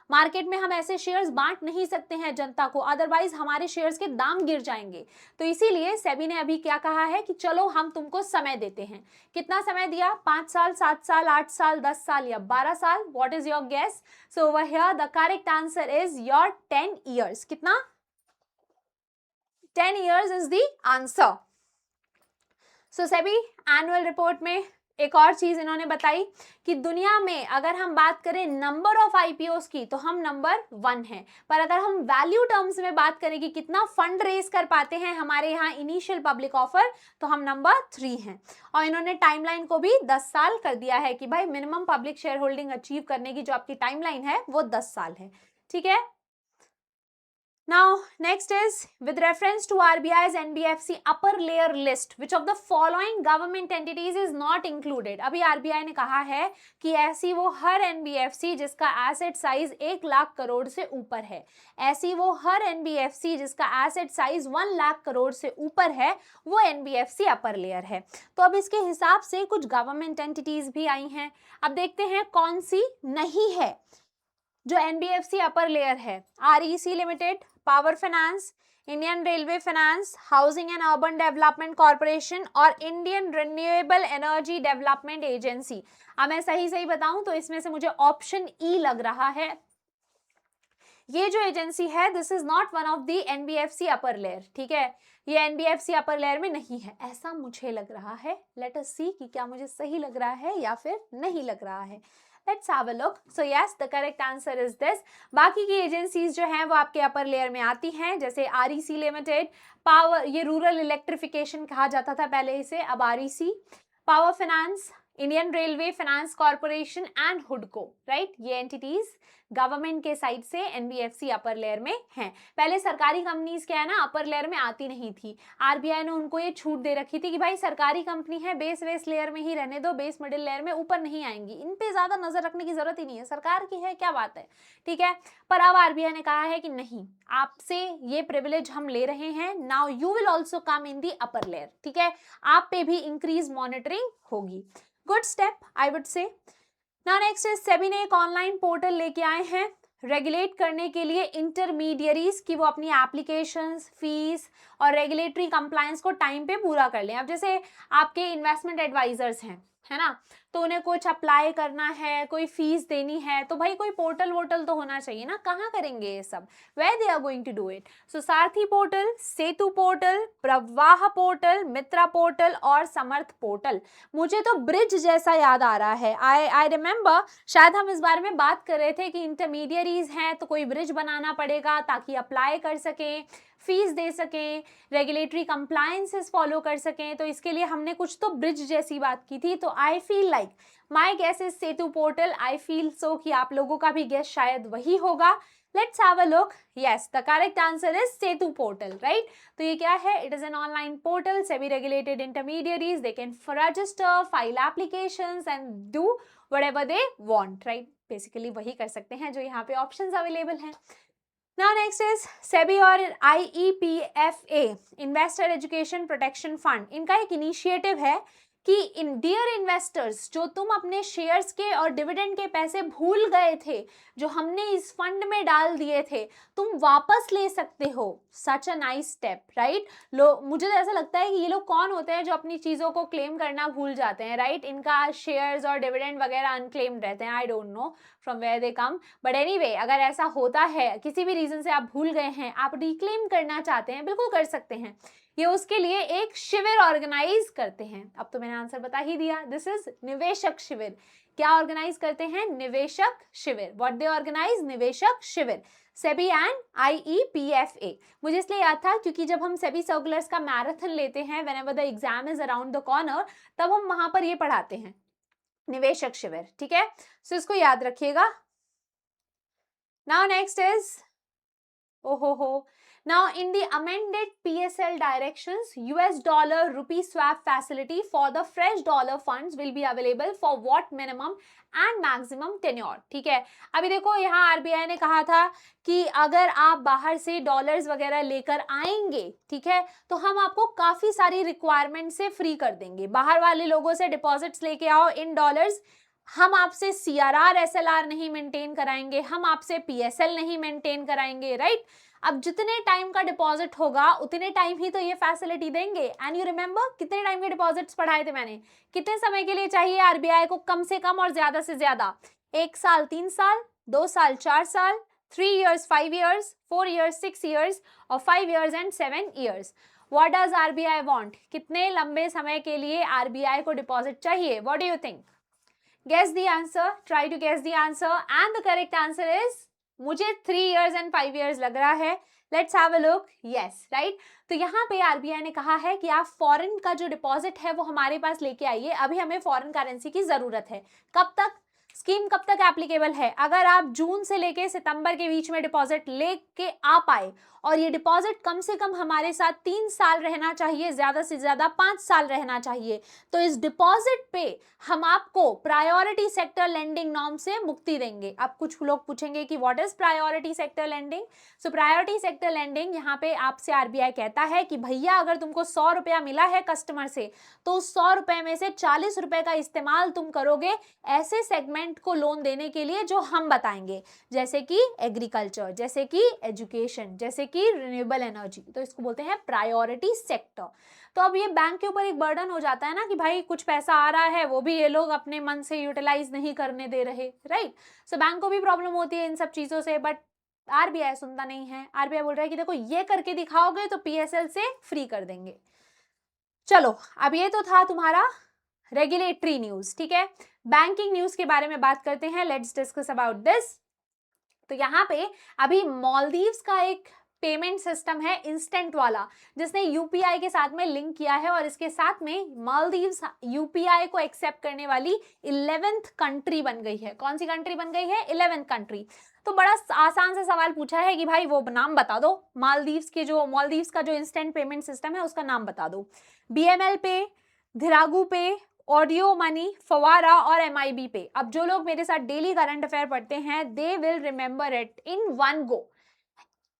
मार्केट में हम ऐसे शेयर्स बांट नहीं सकते हैं जनता को, अदरवाइज हमारे शेयर्स के दाम गिर जाएंगे। तो इसीलिए सेबी ने अभी क्या कहा है कि चलो हम तुमको समय देते हैं। कितना समय दिया, 5 साल, 7 साल, 8 साल, 10 साल या 12 साल, what is your guess. So over here the correct answer is your 10 years. कितना, 10 years is the answer. So SEBI annual report में एक और चीज इन्होंने बताई कि दुनिया में अगर हम बात करें नंबर ऑफ आईपीओस की तो हम नंबर 1 है, पर अगर हम वैल्यू टर्म्स में बात करें कि कितना फंड रेज कर पाते हैं हमारे यहाँ इनिशियल पब्लिक ऑफर, तो हम नंबर 3 हैं। और इन्होंने टाइमलाइन को भी 10 साल कर दिया है कि भाई minimum public share holding achieve करने की जो आपकी टाइमलाइन है वो 10 साल है, ठीक है। Now, next is with reference to RBI's NBFC upper layer list, which of the following government entities is not included? अभी RBI ने कहा है कि ऐसी वो हर NBFC जिसका एसेट साइज 1 लाख करोड़ से ऊपर है, ऐसी वो हर NBFC जिसका एसेट साइज 1 लाख करोड़ से ऊपर है, वो NBFC अपर लेयर है। तो अब इसके हिसाब से कुछ गवर्नमेंट एंटिटीज भी आई हैं। अब देखते हैं कौन सी नहीं है जो NBFC अपर लेयर है। REC limited, power finance, Indian railway finance, housing and urban development corporation और Indian renewable energy development agency. अब मैं सही बताऊं तो इसमें से मुझे ऑप्शन ई लग रहा है। ये जो एजेंसी है this is not one of the NBFC upper layer, ठीक है, ये NBFC अपर लेयर में नहीं है, ऐसा मुझे लग रहा है। लेट अस सी कि क्या मुझे सही लग रहा है या फिर नहीं लग रहा है। Let's have a look. So yes, the correct answer is this. बाकी की एजेंसीज जो हैं वो आपके अपर लेयर में आती हैं, जैसे REC लिमिटेड, पावर, ये रूरल इलेक्ट्रिफिकेशन कहा जाता था पहले इसे, अब REC, power finance, Indian railway finance corporation and हुडको, राइट, ये एंटिटीज गवर्नमेंट के साइड से NBFC अपर लेयर में हैं। पहले सरकारी कंपनीज क्या है ना अपर लेयर में आती नहीं थी, RBI ने उनको ये छूट दे रखी थी कि भाई सरकारी कंपनी है बेस लेयर में ही रहने दो, बेस मिडिल लेयर में ऊपर नहीं आएंगी, इन पे ज्यादा नजर रखने की जरूरत ही नहीं है, सरकार की है क्या बात है, ठीक है। पर अब RBI ने कहा है कि नहीं, आपसे ये प्रिविलेज हम ले रहे हैं, now you will also come in the upper layer, ठीक है, आप पे भी इंक्रीज मॉनिटरिंग होगी। Good step I would say. Now next is SEBI ने एक ऑनलाइन पोर्टल लेके आए हैं रेगुलेट करने के लिए इंटरमीडियरीज की वो अपनी एप्लीकेशंस, फीस और रेगुलेटरी कंप्लायंस को टाइम पे पूरा कर लें। अब जैसे आपके इन्वेस्टमेंट एडवाइजर्स हैं, है ना, तो उन्हें कुछ अप्लाई करना है, कोई फीस देनी है, तो भाई कोई पोर्टल वोटल तो होना चाहिए ना, कहाँ करेंगे ये सब, where they are going to do it. So Sarathi portal, Setu portal, Pravah portal, Mitra portal और समर्थ पोर्टल। मुझे तो ब्रिज जैसा याद आ रहा है, आई रिमेम्बर, शायद हम इस बारे में बात कर रहे थे कि इंटरमीडियरीज हैं तो कोई ब्रिज बनाना पड़ेगा ताकि अप्लाई कर सकें, फीस दे सकें, रेगुलेटरी कंप्लायंसेस फॉलो कर सकें, तो इसके लिए हमने कुछ तो ब्रिज जैसी बात की थी। तो I feel like my guess is Setu portal, I feel so कि आप लोगों का भी गेस शायद वही होगा। Let's have a look. Yes, the correct answer is Setu portal, right. तो ये क्या है, it is an online portal, SEBI regulated intermediaries they can register, file applications and do whatever they want, right, basically वही कर सकते हैं जो यहाँ पे ऑप्शंस अवेलेबल हैं। Now next is सेबी और IEPFA investor education protection fund, इनका एक इनिशिएटिव है कि डियर इन्वेस्टर्स, जो तुम अपने शेयर्स के और डिविडेंड के पैसे भूल गए थे जो हमने इस फंड में डाल दिए थे, तुम वापस ले सकते हो। सच अ नाइस स्टेप, राइट। मुझे तो ऐसा लगता है कि ये लोग कौन होते हैं जो अपनी चीज़ों को क्लेम करना भूल जाते हैं, राइट, इनका शेयर्स और डिविडेंड वगैरह अनक्लेम्ड रहते हैं, I don't know from where they come, but anyway अगर ऐसा होता है, किसी भी रीजन से आप भूल गए हैं, आप रिक्लेम करना चाहते हैं, बिल्कुल कर सकते हैं। ये उसके लिए एक शिविर ऑर्गेनाइज करते हैं। अब तो मैंने आंसर बता ही दिया, दिस इज निवेशक शिविर। क्या ऑर्गेनाइज करते हैं, निवेशक शिविर, व्हाट दे ऑर्गेनाइज, निवेशक शिविर, सेबी एंड IEPFA। मुझे इसलिए याद था क्योंकि जब हम सेबी सर्कुलर्स का मैराथन लेते हैं, whenever the exam is around the corner, तब हम वहां पर ये पढ़ाते हैं, निवेशक शिविर, ठीक है, सो इसको याद रखिएगा। Now next is, now in the amended PSL directions, US dollar rupee swap facility for the fresh dollar funds will be available for what minimum and maximum tenure, ठीक है। अभी देखो यहाँ RBI ने कहा था कि अगर आप बाहर से डॉलर्स वगैरह लेकर आएंगे, ठीक है, तो हम आपको काफी सारी रिक्वायरमेंट से फ्री कर देंगे। बाहर वाले लोगों से डिपॉजिट्स लेके आओ इन डॉलर्स, हम आपसे CRR SLR नहीं मेंटेन कराएंगे, हम आपसे PSL नहीं मेंटेन कराएंगे, राइट। अब जितने टाइम का डिपॉजिट होगा उतने टाइम ही तो ये फैसिलिटी देंगे। एंड यू रिमेंबर कितने टाइम के डिपॉजिट्स पढ़ाए थे मैंने, कितने समय के लिए चाहिए RBI को, कम से कम और ज्यादा से ज्यादा 1 साल 3 साल, 2 साल 4 साल, 3 years 5 years, 4 years 6 years और 5 years and 7 years। What does RBI want? कितने लंबे समय के लिए RBI को डिपॉजिट चाहिए? What do you think? Guess the answer. Try to guess the answer. And the correct answer is, मुझे 3 years and 5 years लग रहा है। Let's have a look. Yes, right? तो यहाँ पे RBI ने कहा है कि आप फॉरेन का जो डिपॉजिट है वो हमारे पास लेके आइए, अभी हमें फॉरेन करेंसी की जरूरत है। कब तक स्कीम, कब तक एप्लीकेबल है, अगर आप जून से लेके सितंबर के बीच में डिपॉजिट लेके आ पाए और ये डिपॉजिट कम से कम हमारे साथ 3 साल रहना चाहिए, ज्यादा से ज्यादा 5 साल रहना चाहिए। तो इस डिपॉजिट पे हम आपको प्रायोरिटी सेक्टर लेंडिंग नॉर्म से मुक्ति देंगे। अब कुछ लोग पूछेंगे कि what is priority sector lending. So priority sector lending, यहाँ पे आपसे आरबीआई कहता है कि भैया अगर तुमको 100 रुपया मिला है कस्टमर से, तो उस 100 रुपए में से 40 रुपए का इस्तेमाल तुम करोगे ऐसे सेगमेंट को लोन देने के लिए जो हम बताएंगे, जैसे कि एग्रीकल्चर, जैसे कि एजुकेशन, जैसे कि रिन्यूएबल एनर्जी। तो इसको बोलते हैं प्रायोरिटी सेक्टर। तो अब ये बैंक के ऊपर एक बर्डन हो जाता है ना कि भाई कुछ पैसा आ रहा है, वो भी ये लोग अपने मन से यूटिलाइज नहीं करने दे रहे, राइट। सो बैंक को भी प्रॉब्लम होती है इन सब चीजों से, बट आरबीआई सुनता नहीं है। आरबीआई बोल रहा है कि देखो ये करके दिखाओगे तो पीएसएल से फ्री कर देंगे। चलो, अब ये तो था तुम्हारा रेगुलेटरी न्यूज, ठीक है। बैंकिंग न्यूज के बारे में बात करते हैं, लेट्स डिस्कस अबाउट दिस। तो यहाँ पे अभी मालदीव्स का एक पेमेंट सिस्टम है इंस्टेंट वाला, जिसने यूपीआई के साथ में लिंक किया है, और इसके साथ में मालदीव्स यूपीआई को एक्सेप्ट करने वाली 11th कंट्री बन गई है। कौन सी कंट्री बन गई है? 11th country. तो बड़ा आसान सा सवाल पूछा है कि भाई वो नाम बता दो, मालदीव्स का जो इंस्टेंट पेमेंट सिस्टम है उसका नाम बता दो। बीएमएल पे, धिरागू पे, ऑडियो मनी, फवारा और एमआईबी पे। अब जो लोग मेरे साथ डेली करंट अफेयर पढ़ते हैं, they will remember it in one go.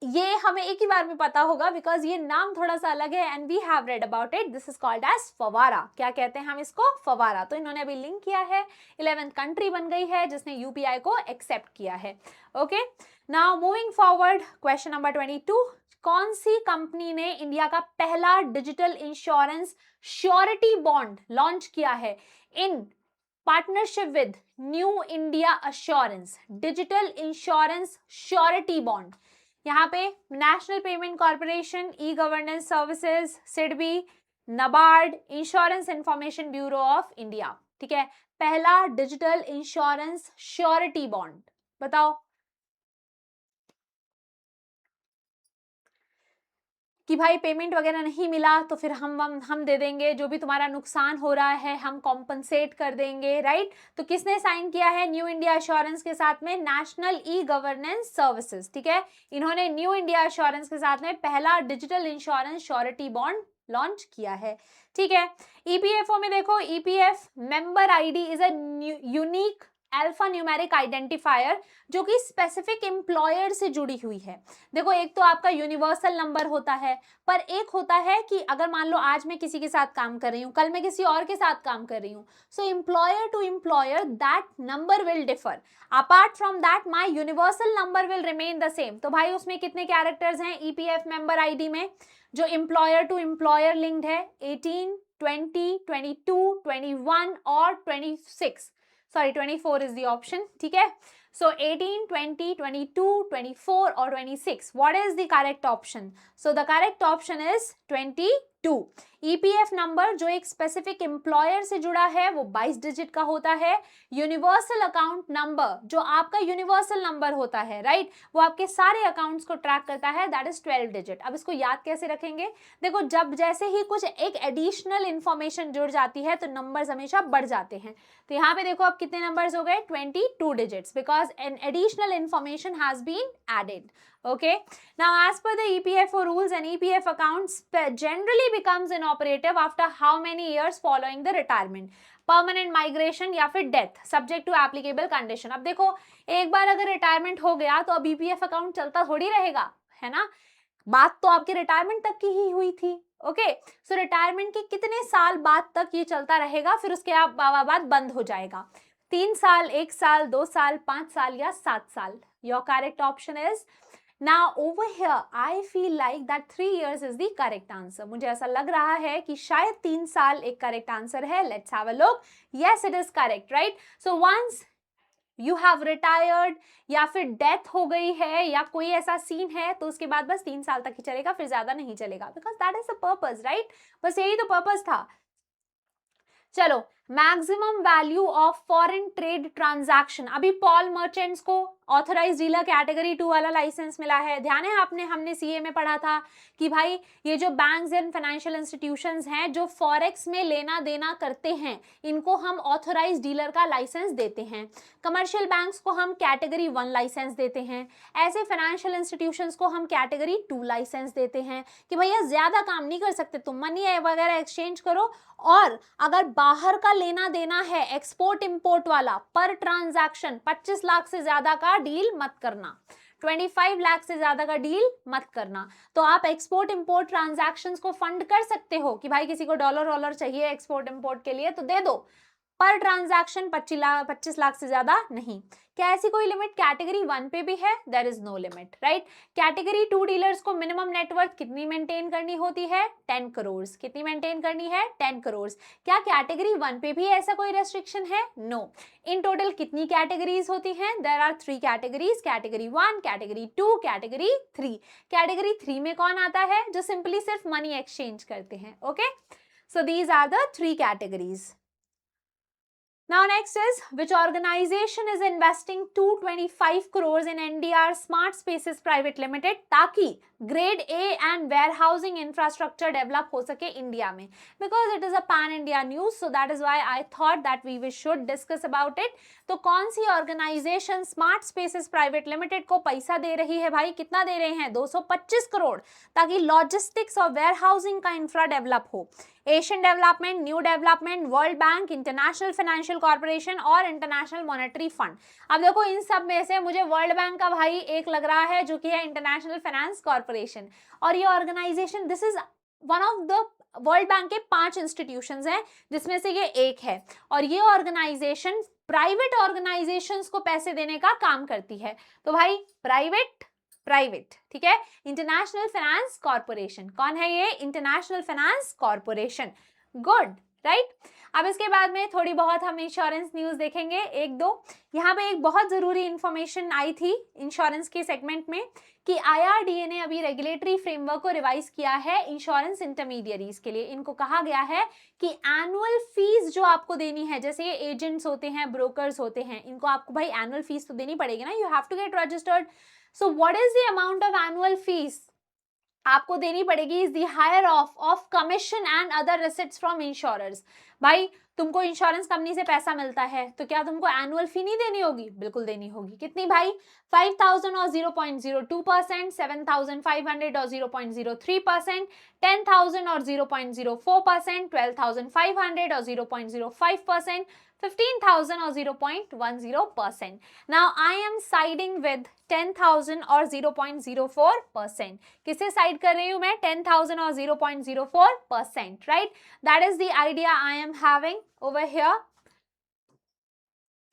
ये हमें एक ही बार में पता होगा, बिकॉज ये नाम थोड़ा सा अलग है and we have read about it. This is called as फवारा। क्या कहते हैं हम इसको? फवारा। तो इन्होंने अभी लिंक किया है, 11th कंट्री बन गई है जिसने यूपीआई को एक्सेप्ट किया है। Okay, now moving forward, question number 22। कौन सी कंपनी ने इंडिया का पहला digital insurance surety bond launch किया है in partnership with new India assurance? Digital insurance surety bond, यहाँ पे national payment corporation, e governance services, SIDBI, NABARD, insurance information bureau of India. ठीक है, पहला डिजिटल इंश्योरेंस श्योरिटी बॉन्ड, बताओ कि भाई पेमेंट वगैरह नहीं मिला तो फिर हम दे देंगे, जो भी तुम्हारा नुकसान हो रहा है हम कॉम्पनसेट कर देंगे, राइट। तो किसने साइन किया है न्यू इंडिया एश्योरेंस के साथ में? National e governance services. ठीक है, इन्होंने न्यू इंडिया एश्योरेंस के साथ में पहला digital insurance surety bond launch किया है। ठीक है, ईपीएफओ में देखो, EPF member ID is a unique alpha numeric identifier जो कि स्पेसिफिक एम्प्लॉयर से जुड़ी हुई है। देखो, एक तो आपका यूनिवर्सल नंबर होता है, पर एक होता है कि अगर मान लो आज मैं किसी के साथ काम कर रही हूँ, कल मैं किसी और के साथ काम कर रही हूँ, so employer to employer that number will differ. Apart from that my universal number will remain the same. तो भाई उसमें कितने कैरेक्टर्स हैं ईपीएफ मेंबर आईडी में? जो एम्प्लॉयर टू एम्प्लॉयर लिंक्ड है 18, 20, 22, 21 और 26, सॉरी 24 इज द ऑप्शन। ठीक है, so 18, 20, 22, 24 और 26. What is the correct option? So the correct option is 22. EPF number जो एक स्पेसिफिक एम्प्लॉयर से जुड़ा है वो 22 डिजिट का होता है। यूनिवर्सल अकाउंट नंबर जो आपका यूनिवर्सल नंबर होता है, राइट, वो आपके सारे अकाउंट्स को ट्रैक करता है, दैट इज 12 डिजिट। अब इसको याद कैसे रखेंगे? देखो, जब जैसे ही कुछ एक एडिशनल इंफॉर्मेशन जुड़ जाती है तो नंबर्स हमेशा बढ़ जाते हैं। तो यहाँ पे देखो अब कितने नंबर्स हो गए? 22 digits, because an additional information has been added. Okay, now as per the EPFO rules, an EPF account generally becomes inoperative after how many years following the retirement? Permanent migration या फिर death, subject to applicable condition. अब देखो, एक बार अगर retirement हो गया तो अब ईपीएफ अकाउंट चलता थोड़ी रहेगा, है ना। बात तो आपके रिटायरमेंट तक की ही हुई थी। ओके, सो रिटायरमेंट के कितने साल बाद तक ये चलता रहेगा, फिर उसके बाद बंद हो जाएगा? 3 साल, 1 साल, 2 साल, 5 साल या 7 साल? Your correct option is, now over here I feel like that 3 years is the correct answer. मुझे ऐसा लग रहा है कि शायद 3 साल एक करेक्ट आंसर है। Let's have a look. Yes, it is correct, right? So once you have retired या फिर डेथ हो गई है या कोई ऐसा सीन है तो उसके बाद बस 3 साल तक ही चलेगा, फिर ज्यादा नहीं चलेगा, because that is the purpose, right? बस यही तो पर्पस था। चलो, maximum value of foreign trade transaction, अभी पॉल मर्चेंट्स को ऑथराइज डीलर कैटेगरी 2 वाला लाइसेंस मिला है। ध्यान है आपने, हमने सीए में पढ़ा था कि भाई ये जो बैंक्स एंड फाइनेंशियल इंस्टीट्यूशंस हैं जो फॉरेक्स में लेना देना करते हैं, इनको हम ऑथराइज डीलर का लाइसेंस देते हैं। कमर्शियल बैंक्स को हम कैटेगरी 1 लाइसेंस देते हैं। ऐसे फाइनेंशियल इंस्टीट्यूशंस को हम कैटेगरी 2 लाइसेंस देते हैं कि भैया ज्यादा काम नहीं कर सकते तुम, मनी वगैरह एक्सचेंज करो, और अगर बाहर का लेना देना है एक्सपोर्ट इंपोर्ट वाला, पर ट्रांजैक्शन 25 लाख से ज्यादा का डील मत करना, 25 लाख से ज्यादा का डील मत करना। तो आप एक्सपोर्ट इंपोर्ट ट्रांजैक्शंस को फंड कर सकते हो कि भाई किसी को डॉलर चाहिए एक्सपोर्ट इंपोर्ट के लिए तो दे दो, पर ट्रांजैक्शन 25 लाख से ज्यादा नहीं। क्या ऐसी कोई लिमिट कैटेगरी 1 पे भी है? There is no limit, right. Category 2 dealers को मिनिमम नेटवर्थ कितनी मेंटेन करनी होती है? 10 करोड़। कितनी मेंटेन करनी है? 10 करोड़। क्या कैटेगरी 1 पे भी ऐसा कोई रेस्ट्रिक्शन है? नो। इन टोटल कितनी कैटेगरीज होती हैं? There are 3 categories, category 1, category 2, category 3। Category 3 में कौन आता है? जो सिंपली सिर्फ मनी एक्सचेंज करते हैं। Okay, so these are the 3 categories. Now next is, which organization is investing 225 crores in NDR Smart Spaces Private Limited ताकि grade A and warehousing infrastructure develop हो सके इंडिया में, because it is a pan India news, so that is why I thought that we should discuss about it. तो कौन सी organisation smart spaces private limited को पैसा दे रही है भाई? कितना दे रहे हैं? 225 करोड़, ताकि लॉजिस्टिक्स और वेयरहाउसिंग का इंफ्रा डेवलप हो। Asian development, new development, world bank, international financial corporation और इंटरनेशनल मॉनेटरी फंड। अब देखो इन सब में से मुझे वर्ल्ड बैंक का भाई एक लग रहा है जो कि है इंटरनेशनल फाइनेंस कॉर्पोरेशन, और ये organization, this is one of the world bank के 5 इंस्टीट्यूशंस हैं जिसमें से ये एक है, और ये ऑर्गेनाइजेशन प्राइवेट ऑर्गेनाइजेशंस को पैसे देने का काम करती है। तो भाई प्राइवेट, ठीक है, इंटरनेशनल फाइनेंस कॉर्पोरेशन। कौन है ये? International finance corporation. Good, right. अब इसके बाद में थोड़ी बहुत हम इंश्योरेंस न्यूज देखेंगे, एक दो। यहाँ पे एक बहुत जरूरी इंफॉर्मेशन आई थी इंश्योरेंस के सेगमेंट में कि IRDA ने अभी रेगुलेटरी फ्रेमवर्क को रिवाइज किया है इंश्योरेंस इंटरमीडियरीज के लिए। इनको कहा गया है कि एनुअल फीस जो आपको देनी है, जैसे ये एजेंट्स होते हैं, ब्रोकर्स होते हैं, इनको आपको भाई एनुअल फीस तो देनी पड़ेगी ना, you have to get registered. So what is the amount of annual fees आपको देनी पड़ेगी? Is the higher of commission and other receipts from insurers. भाई तुमको इंश्योरेंस कंपनी से पैसा मिलता है तो क्या तुमको एनुअल फी नहीं देनी होगी? बिल्कुल देनी होगी। कितनी भाई? 5,000 और 0.02%, 7,500 और 0.03%, 10,000 और 0.04%, 12,500 और 0.05%, 15,000 और 0.10%. Now I am siding with 10,000 और 0.04%. किसे साइड कर रही हूं मैं? 10,000 और 0.04%, right? That is the idea I am having over here.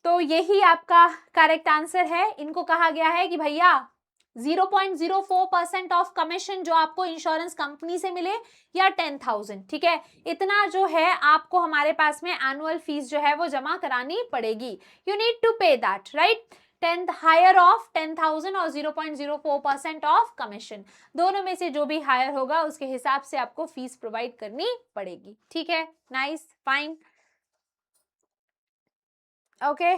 तो यही आपका करेक्ट आंसर है। इनको कहा गया है कि भैया 0.04% ऑफ कमीशन जो आपको इंश्योरेंस कंपनी से मिले, या 10,000, ठीक है, इतना जो है आपको हमारे पास में एनुअल फीस जो है वो जमा करानी पड़ेगी। You need to pay that, right. 10th higher of 10,000 और 0.04% ऑफ कमीशन, दोनों में से जो भी हायर होगा उसके हिसाब से आपको फीस प्रोवाइड करनी पड़ेगी। ठीक है, nice, fine, okay.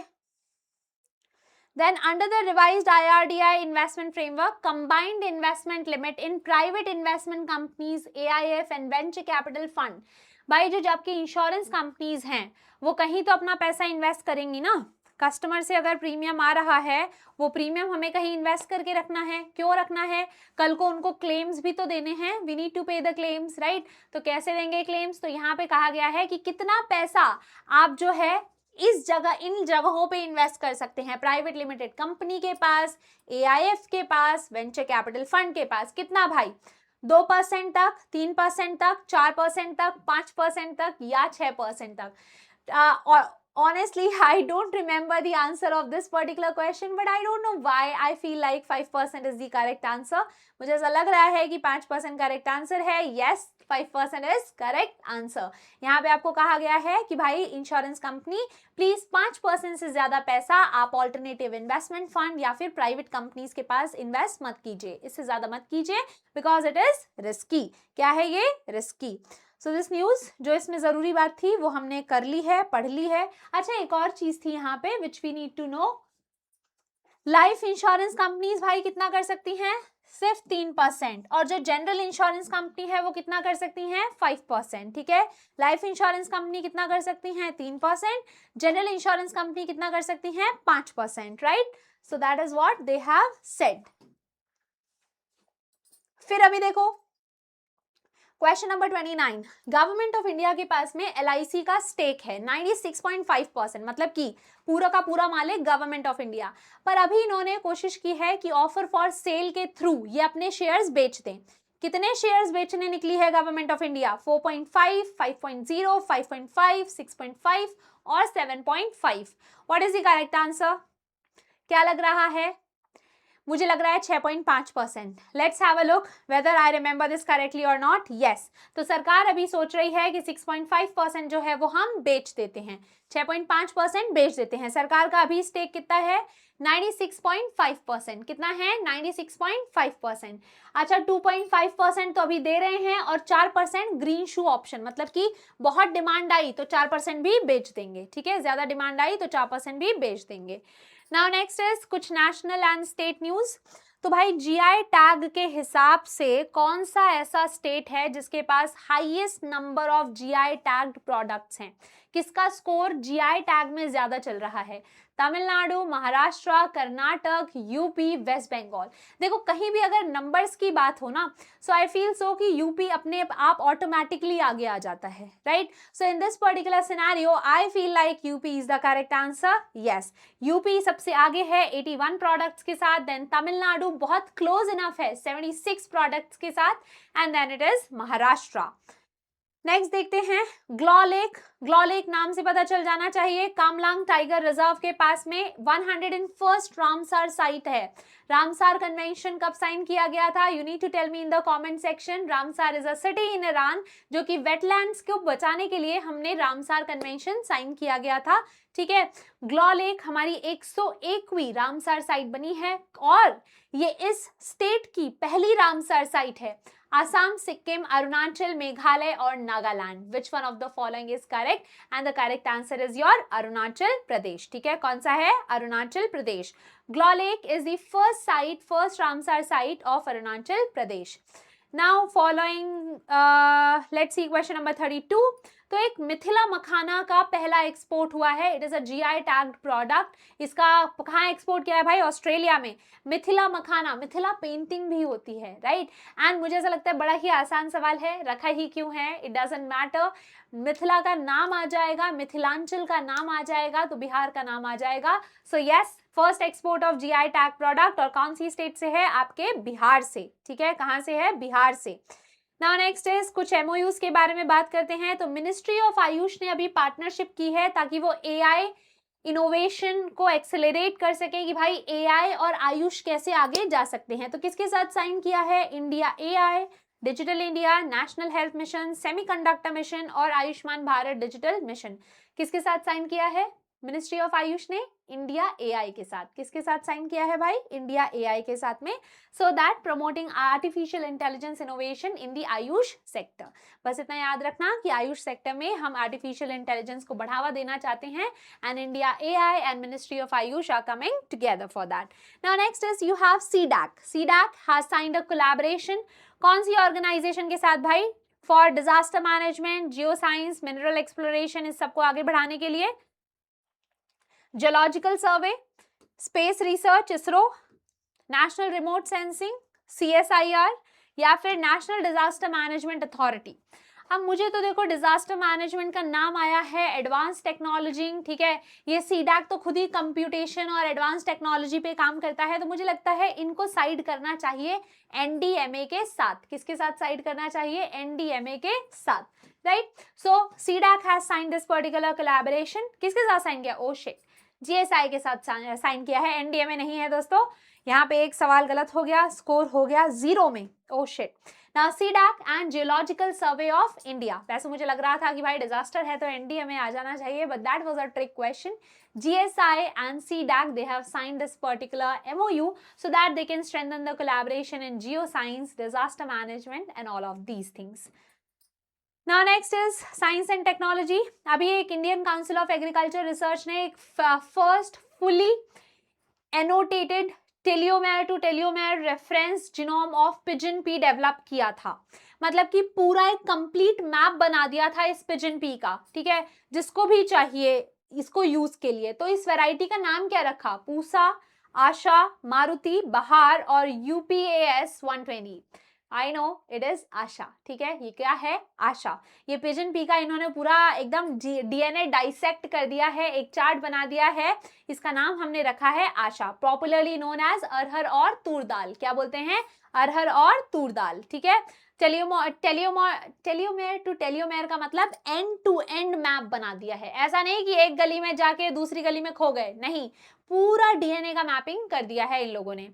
Then under the revised IRDA investment framework, combined investment limit in private investment companies, AIF and venture capital fund. भाई जो आपकी इंश्योरेंस कंपनीज हैं वो कहीं तो अपना पैसा इन्वेस्ट करेंगी ना। कस्टमर से अगर प्रीमियम आ रहा है, वो प्रीमियम हमें कहीं इन्वेस्ट करके रखना है। क्यों रखना है? कल को उनको क्लेम्स भी तो देने हैं। वी नीड टू पे द क्लेम्स, राइट। तो कैसे देंगे क्लेम्स? तो यहाँ पे कहा गया है कि कितना पैसा आप जो है इस जगह, इन जगहों पे इन्वेस्ट कर सकते हैं। प्राइवेट लिमिटेड कंपनी के पास, AIF के पास, वेंचर कैपिटल फंड के पास। कितना भाई? 2% तक, 3% तक, 4% तक, 5% तक, या 6% तक। और honestly I don't remember the answer of this particular question, but I don't know why I feel like 5% is the correct answer. मुझे ऐसा लग रहा है कि 5% करेक्ट आंसर है। yes, 5% is correct answer. यहाँ पे आपको कहा गया है कि भाई इंश्योरेंस कंपनी प्लीज 5% से ज्यादा पैसा आप ऑल्टरनेटिव इन्वेस्टमेंट फंड या फिर प्राइवेट कंपनीज के पास इन्वेस्ट मत कीजिए, इससे ज्यादा मत कीजिए, बिकॉज इट इज रिस्की। क्या है ये? रिस्की। सो दिस न्यूज, जो इसमें जरूरी बात थी वो हमने कर ली है, पढ़ ली है। अच्छा, एक और चीज थी यहाँ पे which we need to know, life insurance companies भाई कितना कर सकती हैं, सिर्फ 3%, और जो जनरल इंश्योरेंस कंपनी है वो कितना कर सकती हैं, 5%। ठीक है, लाइफ इंश्योरेंस कंपनी कितना कर सकती हैं, 3%, जनरल इंश्योरेंस कंपनी कितना कर सकती हैं, 5%, right. So that is what they have said. फिर अभी देखो question number 29, government of India के पास में LIC का स्टेक है 96.5%, मतलब कि पूरा का पूरा मालिक गवर्नमेंट ऑफ इंडिया। पर अभी इन्होंने कोशिश की है कि ऑफर फॉर सेल के थ्रू ये अपने शेयर्स बेच दें। कितने शेयर्स बेचने निकली है गवर्नमेंट ऑफ इंडिया, 4.5, 5.0, 5.5, 6.5 और 7.5। What is the correct answer, क्या लग रहा है, मुझे लग रहा है 6.5%। Let's have a look whether I remember this correctly और नॉट। यस, तो सरकार अभी सोच रही है कि 6.5% जो है वो हम बेच देते हैं, 6.5% बेच देते हैं। सरकार का अभी स्टेक कितना है, 96.5%। कितना है, 96.5%। अच्छा, 2.5% तो अभी दे रहे हैं और 4% ग्रीन शू ऑप्शन, मतलब कि बहुत डिमांड आई तो 4% भी बेच देंगे। ठीक है, ज्यादा डिमांड आई तो 4% भी बेच देंगे। नाउ नेक्स्ट इज कुछ नेशनल एंड स्टेट न्यूज। तो भाई GI टैग के हिसाब से कौन सा ऐसा स्टेट है जिसके पास highest number of GI tagged products हैं, किसका स्कोर GI टैग में ज्यादा चल रहा है, तमिलनाडु, महाराष्ट्र, कर्नाटक, यूपी, वेस्ट बंगाल। देखो कहीं भी अगर नंबर्स की बात हो ना, सो आई फील सो कि यूपी अपने आप ऑटोमेटिकली आगे आ जाता है, right. So in this particular scenario I feel like UP is the correct answer. Yes, UP सबसे आगे है 81 प्रोडक्ट्स के साथ, देन तमिलनाडु बहुत क्लोज इनफ है 76 प्रोडक्ट्स के साथ, and then it is Maharashtra. Next देखते हैं ग्लॉलेक। ग्लॉलेक नाम से पता चल जाना चाहिए, कामलांग टाइगर रिजर्व के पास में 101st रामसार साइट है। रामसार कन्वेंशन कब साइन किया गया था, you need to tell me in the comment section. Ramsar is a city in Iran, जो कि वेटलैंड्स को बचाने के लिए हमने रामसार कन्वेंशन साइन किया गया था। ठीक है, ग्लॉलेक हमारी 101वीं रामसार साइट बनी है और ये इस स्टेट की पहली रामसार साइट है। आसाम, सिक्किम, अरुणाचल, मेघालय और Nagaland, which one of the following is correct, and the correct answer is your Arunachal Pradesh. ठीक है, कौन सा है, Arunachal Pradesh. Glow lake is the first site, first Ramsar site of Arunachal Pradesh. Now following, let's see question number 32। तो एक मिथिला मखाना का पहला एक्सपोर्ट हुआ है, it is a GI tagged product. इसका कहाँ एक्सपोर्ट किया है भाई, ऑस्ट्रेलिया में। मिथिला मखाना, मिथिला पेंटिंग भी होती है, राइट। एंड मुझे ऐसा लगता है बड़ा ही आसान सवाल है, रखा ही क्यों है, इट डजंट मैटर। मिथिला का नाम आ जाएगा, मिथिलांचल का नाम आ जाएगा तो बिहार का नाम आ जाएगा। So yes, first export of GI tag product, और कौन सी स्टेट से है, आपके बिहार से। ठीक है, कहां से है, बिहार से। नाउ नेक्स्ट इज कुछ MOUs के बारे में बात करते हैं। तो मिनिस्ट्री ऑफ आयुष ने अभी पार्टनरशिप की है ताकि वो AI इनोवेशन को एक्सेलरेट कर सके कि भाई AI और आयुष कैसे आगे जा सकते हैं। तो किसके साथ साइन किया है, India AI, digital India, national health mission, semiconductor mission और आयुष्मान भारत डिजिटल मिशन। किसके साथ साइन किया है, मिनिस्ट्री ऑफ आयुष ने इंडिया AI के साथ। किसके साथ साइन किया है भाई, इंडिया AI के साथ में, so that promoting artificial intelligence innovation in the Ayush sector. बस इतना याद रखना कि आयुष सेक्टर में हम आर्टिफिशियल इंटेलिजेंस को बढ़ावा देना चाहते हैं, and India AI and ministry of AYUSH are coming together for that. Now next is you have CDAC। CDAC has signed a collaboration, कौन सी ऑर्गेनाइजेशन के साथ भाई, for disaster management, geo science, mineral exploration, इस सबको आगे बढ़ाने के लिए। Geological survey, space research ISRO, national remote sensing CSIR, या फिर नेशनल डिजास्टर मैनेजमेंट अथॉरिटी। अब मुझे तो देखो डिजास्टर मैनेजमेंट का नाम आया है, एडवांस टेक्नोलॉजी, ठीक है, ये CDAC तो खुद ही कंप्यूटेशन और एडवांस टेक्नोलॉजी पे काम करता है, तो मुझे लगता है इनको साइड करना चाहिए NDMA के साथ। किसके साथ साइड करना चाहिए, NDMA के साथ, right. So CDAC has signed this particular collaboration, किसके साथ साइन किया, ओ शिट, GSI के साथ साइन किया है, NDMA नहीं है दोस्तों। यहाँ पे एक सवाल गलत हो गया, स्कोर हो गया 0 में, oh shit. Now CDAC and geological survey of India, वैसे मुझे लग रहा था कि भाई डिजास्टर है तो NDMA आ जाना चाहिए, but that was a trick question. GSI and CDAC, they have signed this particular MOU so that they can strengthen the collaboration in geoscience, disaster management and all of these things. Now next is science and technology. अभी एक Indian council of agriculture research ने एक first fully annotated telomere to telomere reference genome of pigeon pea develop किया था। मतलब कि पूरा एक कंप्लीट मैप बना दिया था इस पिजन पी का, ठीक है, जिसको भी चाहिए इसको यूज के लिए। तो इस वैरायटी का नाम क्या रखा? पूसा, आशा, मारुति, बहार और यूपीएएस 120। आई नो इट इज आशा, ठीक है, ये क्या है? आशा। ये पिजन पी का इन्होंने पूरा एकदम डीएनए डाइसेक्ट कर दिया है, एक चार्ट बना दिया है। इसका नाम हमने रखा है आशा, पॉपुलरली नोन एज अरहर और तूर दाल। क्या बोलते हैं? अरहर और तूर दाल, ठीक है। टेलियोमेर टू टेलियोमेर का मतलब एंड टू एंड मैप बना दिया है। ऐसा नहीं कि एक गली में जाके दूसरी गली में खो गए, नहीं, पूरा डीएनए का मैपिंग कर दिया है इन लोगों ने।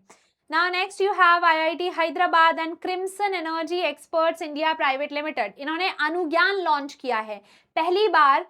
Now next you have IIT Hyderabad and Crimson Energy Experts India Private Limited. इन्होंने अनुज्ञान लॉन्च किया है पहली बार।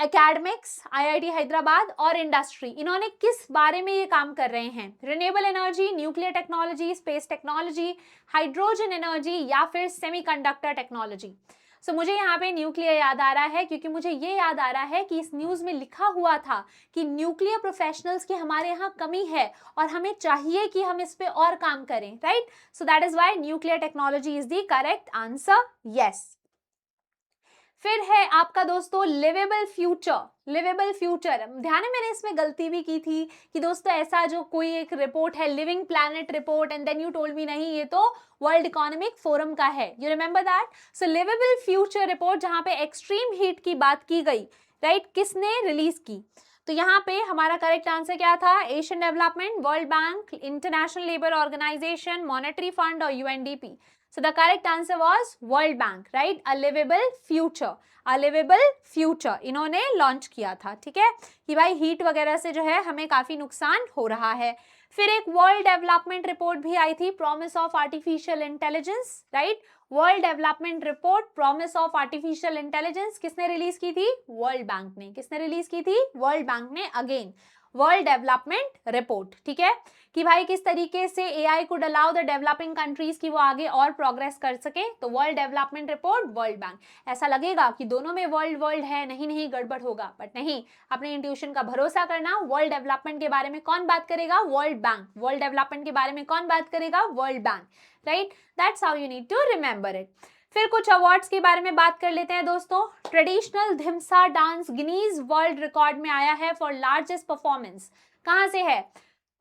एकेडमिक्स, आईआईटी हैदराबाद और इंडस्ट्री, इन्होंने किस बारे में ये काम कर रहे हैं? Renewable energy, nuclear technology, space technology, hydrogen energy या फिर सेमीकंडक्टर टेक्नोलॉजी। सो मुझे यहाँ पे न्यूक्लियर याद आ रहा है क्योंकि मुझे ये याद आ रहा है कि इस न्यूज में लिखा हुआ था कि न्यूक्लियर प्रोफेशनल्स की हमारे यहाँ कमी है और हमें चाहिए कि हम इस पे और काम करें, right? So that is why nuclear technology is the correct answer, yes. फिर है आपका दोस्तों लिवेबल फ्यूचर। लिवेबल फ्यूचर, ध्यान है मैंने इसमें गलती भी की थी कि दोस्तों ऐसा जो कोई एक रिपोर्ट है living planet report and then you told me नहीं ये तो वर्ल्ड इकोनॉमिक फोरम का है, you remember that? So livable future report जहां पे एक्सट्रीम हीट की बात की गई, राइट, किसने रिलीज की? तो यहाँ पे हमारा करेक्ट आंसर क्या था? Asian development, world bank, international labour organization, monetary fund और UNDP. So the correct answer was World Bank, right? A livable future, a livable future इन्होंने लॉन्च किया था, ठीक है, कि भाई हीट वगैरह से जो है हमें काफी नुकसान हो रहा है। फिर एक वर्ल्ड डेवलपमेंट रिपोर्ट भी आई थी, promise of artificial intelligence, right? World development report promise of artificial intelligence किसने रिलीज की थी? वर्ल्ड बैंक ने। किसने रिलीज की थी? वर्ल्ड बैंक ने। अगेन वर्ल्ड डेवलपमेंट रिपोर्ट, ठीक है, कि भाई किस तरीके से AI could allow the developing countries की वो आगे और प्रोग्रेस कर सके। तो world development report, world bank. ऐसा लगेगा कि दोनों में वर्ल्ड वर्ल्ड है, नहीं नहीं गड़बड़ होगा, बट नहीं, अपने इंट्यूशन का भरोसा करना। वर्ल्ड डेवलपमेंट के बारे में कौन बात करेगा? World bank. वर्ल्ड डेवलपमेंट के बारे में कौन बात करेगा? World bank, right? That's how you need to remember it. फिर कुछ अवार्ड्स के बारे में बात कर लेते हैं दोस्तों। Traditional Dhimsa dance Guinness world record में आया है फॉर लार्जेस्ट परफॉर्मेंस। कहां से है?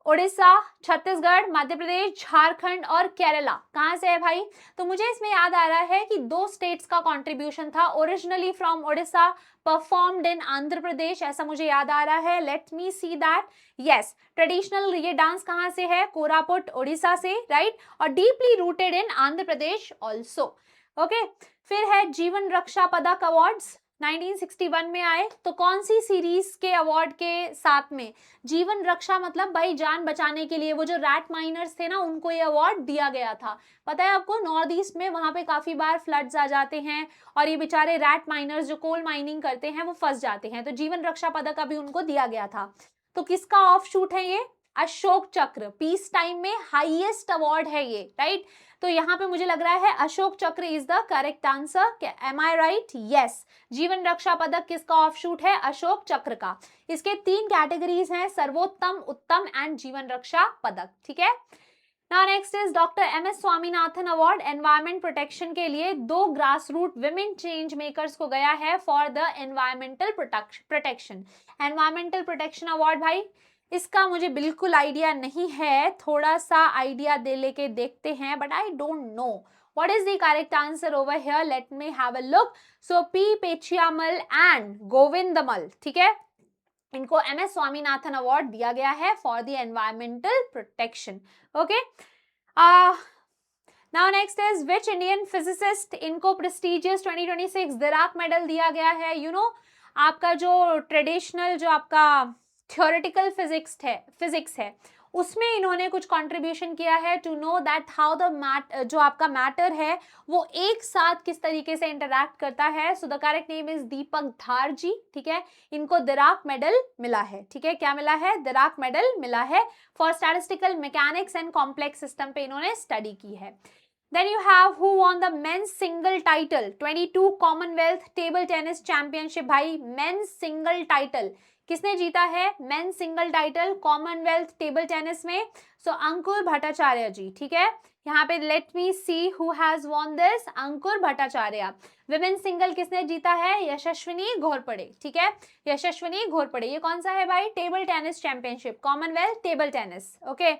उड़ीसा, छत्तीसगढ़, मध्य प्रदेश, झारखंड और केरला। कहां से है भाई? तो मुझे इसमें याद आ रहा है कि दो स्टेट्स का कंट्रीब्यूशन था। Originally from Orissa, performed in Andhra Pradesh, ऐसा मुझे याद आ रहा है। Let me see that. Yes, traditional ये डांस कहां से है? कोरापुट, उड़ीसा से, राइट? और deeply rooted in Andhra Pradesh also. Okay, फिर है जीवन रक्षा पदक अवार्ड्स 1961 में आए। तो कौन सी सीरीज के अवार्ड के साथ में? जीवन रक्षा मतलब भाई जान बचाने के लिए, वो जो रैट माइनर्स थे ना उनको ये अवार्ड दिया गया था। पता है आपको, नॉर्थ ईस्ट में वहां पे काफी बार फ्लड्स आ जाते हैं और ये बेचारे रैट माइनर्स जो कोल माइनिंग करते हैं वो फंस जाते हैं, तो जीवन रक्षा पदक अभी उनको दिया गया था। तो किसका ऑफ शूट है ये? अशोक चक्र, पीस टाइम में हाईएस्ट अवार्ड है ये, राइट? तो यहाँ पे मुझे लग रहा है Ashok Chakra is the correct answer. Am I right? Yes, Jeevan Raksha पदक किसका ऑफशूट है? अशोक चक्र का। इसके 3 कैटेगरीज हैं, सर्वोत्तम, उत्तम एंड जीवन रक्षा पदक, ठीक है। Now next is doctor M S. Swaminathan award environment protection के लिए 2 grass root women change makers को गया है for the environmental protection. Environmental protection award भाई इसका मुझे बिल्कुल आइडिया नहीं है, थोड़ा सा आइडिया दे लेके देखते हैं, but I don't know what is the correct answer over here. Let me have a look. So P Pechiammal and Govindammal, ठीक है, इनको एम.एस. स्वामीनाथन अवार्ड दिया गया है for the environmental protection. Okay, now next is which Indian physicist, इनको prestigious 2026 Dirac medal दिया गया है। यू नो आपका जो ट्रेडिशनल जो आपका थ्योरेटिकल फिजिक्स है उसमें इन्होंने कुछ कंट्रीब्यूशन किया है to know that how the जो आपका मैटर है वो एक साथ किस तरीके से इंटरैक्ट करता है। So the correct name is Deepak Dhar ji, ठीक है, इनको दिराक मेडल मिला है, ठीक है, क्या मिला है? दिराक मेडल मिला है for statistical mechanics and complex system पे इन्होंने स्टडी की है। Then you have who won the men's single title 22 Commonwealth Table Tennis Championship. भाई men's single title किसने जीता है? Men single title Commonwealth table tennis में. सो अंकुर भट्टाचार्य जी. ठीक है, यहाँ पे late me see who has won this. Ankur Bhattacharya. Women single किसने जीता है? यशस्विनी घोरपड़े. ठीक है, यशस्विनी घोरपड़े. ये कौन सा है भाई? Table tennis championship, commonwealth table tennis. Okay,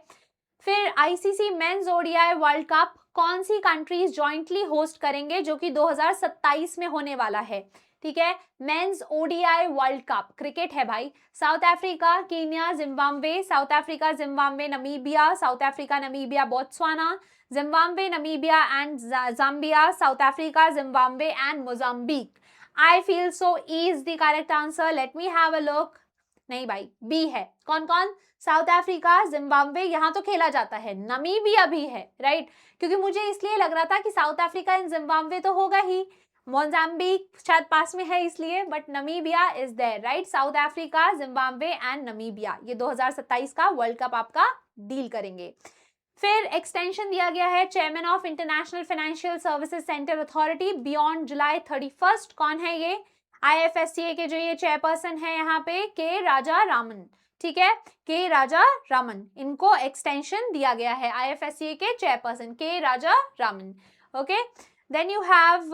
फिर ICC men's ODI world cup कौन सी कंट्रीज जॉइंटली होस्ट करेंगे, जो कि 2027 में होने वाला है. ठीक है, mains ODI world cup cricket है भाई. South Africa, Kenya, Zimbabwe. South Africa, Zimbabwe, Namibia. South Africa, Namibia, Botswana. Zimbabwe, Namibia and Zambia. South Africa, Zimbabwe and Mozambique. I feel so E is the correct answer. Late me have a look. नहीं भाई, B है. कौन कौन? South Africa, Zimbabwe, यहाँ तो खेला जाता है. नमीबिया भी है, राइट, क्योंकि मुझे इसलिए लग रहा था कि साउथ अफ्रीका एंड जिम्बाब्वे तो होगा ही, मोजाम्बिक शायद पास में है इसलिए, but Namibia is there, right. South Africa, Zimbabwe and Namibia, ये 2027 का वर्ल्ड कप आपका डील करेंगे. फिर एक्सटेंशन दिया गया है chairman of international financial services centre authority beyond July 31. कौन है ये? IFSCA के जो ये चेयरपर्सन है यहाँ पे, के राजा रामन. ठीक है, के राजा रामन, इनको एक्सटेंशन दिया गया है. IFSCA के chairperson K Raja Raman. Okay, then you have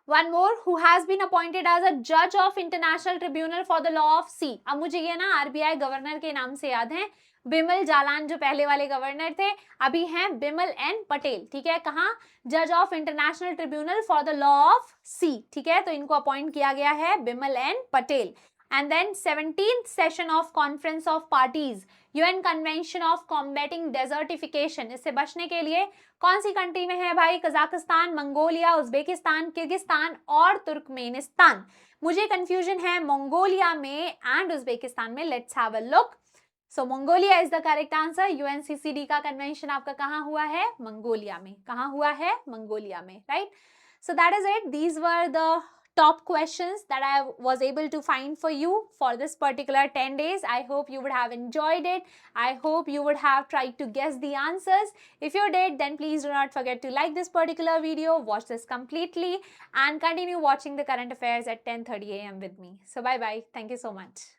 one more who has been appointed as a judge of international tribunal for the law of sea. अब मुझे ये ना RBI गवर्नर के नाम से याद है, बिमल जालान जो पहले वाले गवर्नर थे, अभी हैं बिमल एन पटेल. ठीक है, कहाँ? जज of international tribunal for the law of sea. ठीक है, तो इनको अपॉइंट किया गया है Bimal N Patel. And then 17th session of conference of parties UN convention of combating desertification. इससे बचने के लिए कौन सी कंट्री में है भाई? कजाकिस्तान, मंगोलिया, उज्बेकिस्तान, किर्गिस्तान और तुर्कमेनिस्तान. मुझे कंफ्यूजन है मंगोलिया में एंड उज्बेकिस्तान में. Let's have a look. So Mongolia is the correct answer. UNCCD का कन्वेंशन आपका कहाँ हुआ है? मंगोलिया में. कहाँ हुआ है? मंगोलिया में, right. So that is it. These were the top questions that I was able to find for you for this particular 10 days. I hope you would have enjoyed it. I hope you would have tried to guess the answers. If you did, then please do not forget to like this particular video, watch this completely, and continue watching the current affairs at 10:30 AM with me. So bye bye. Thank you so much.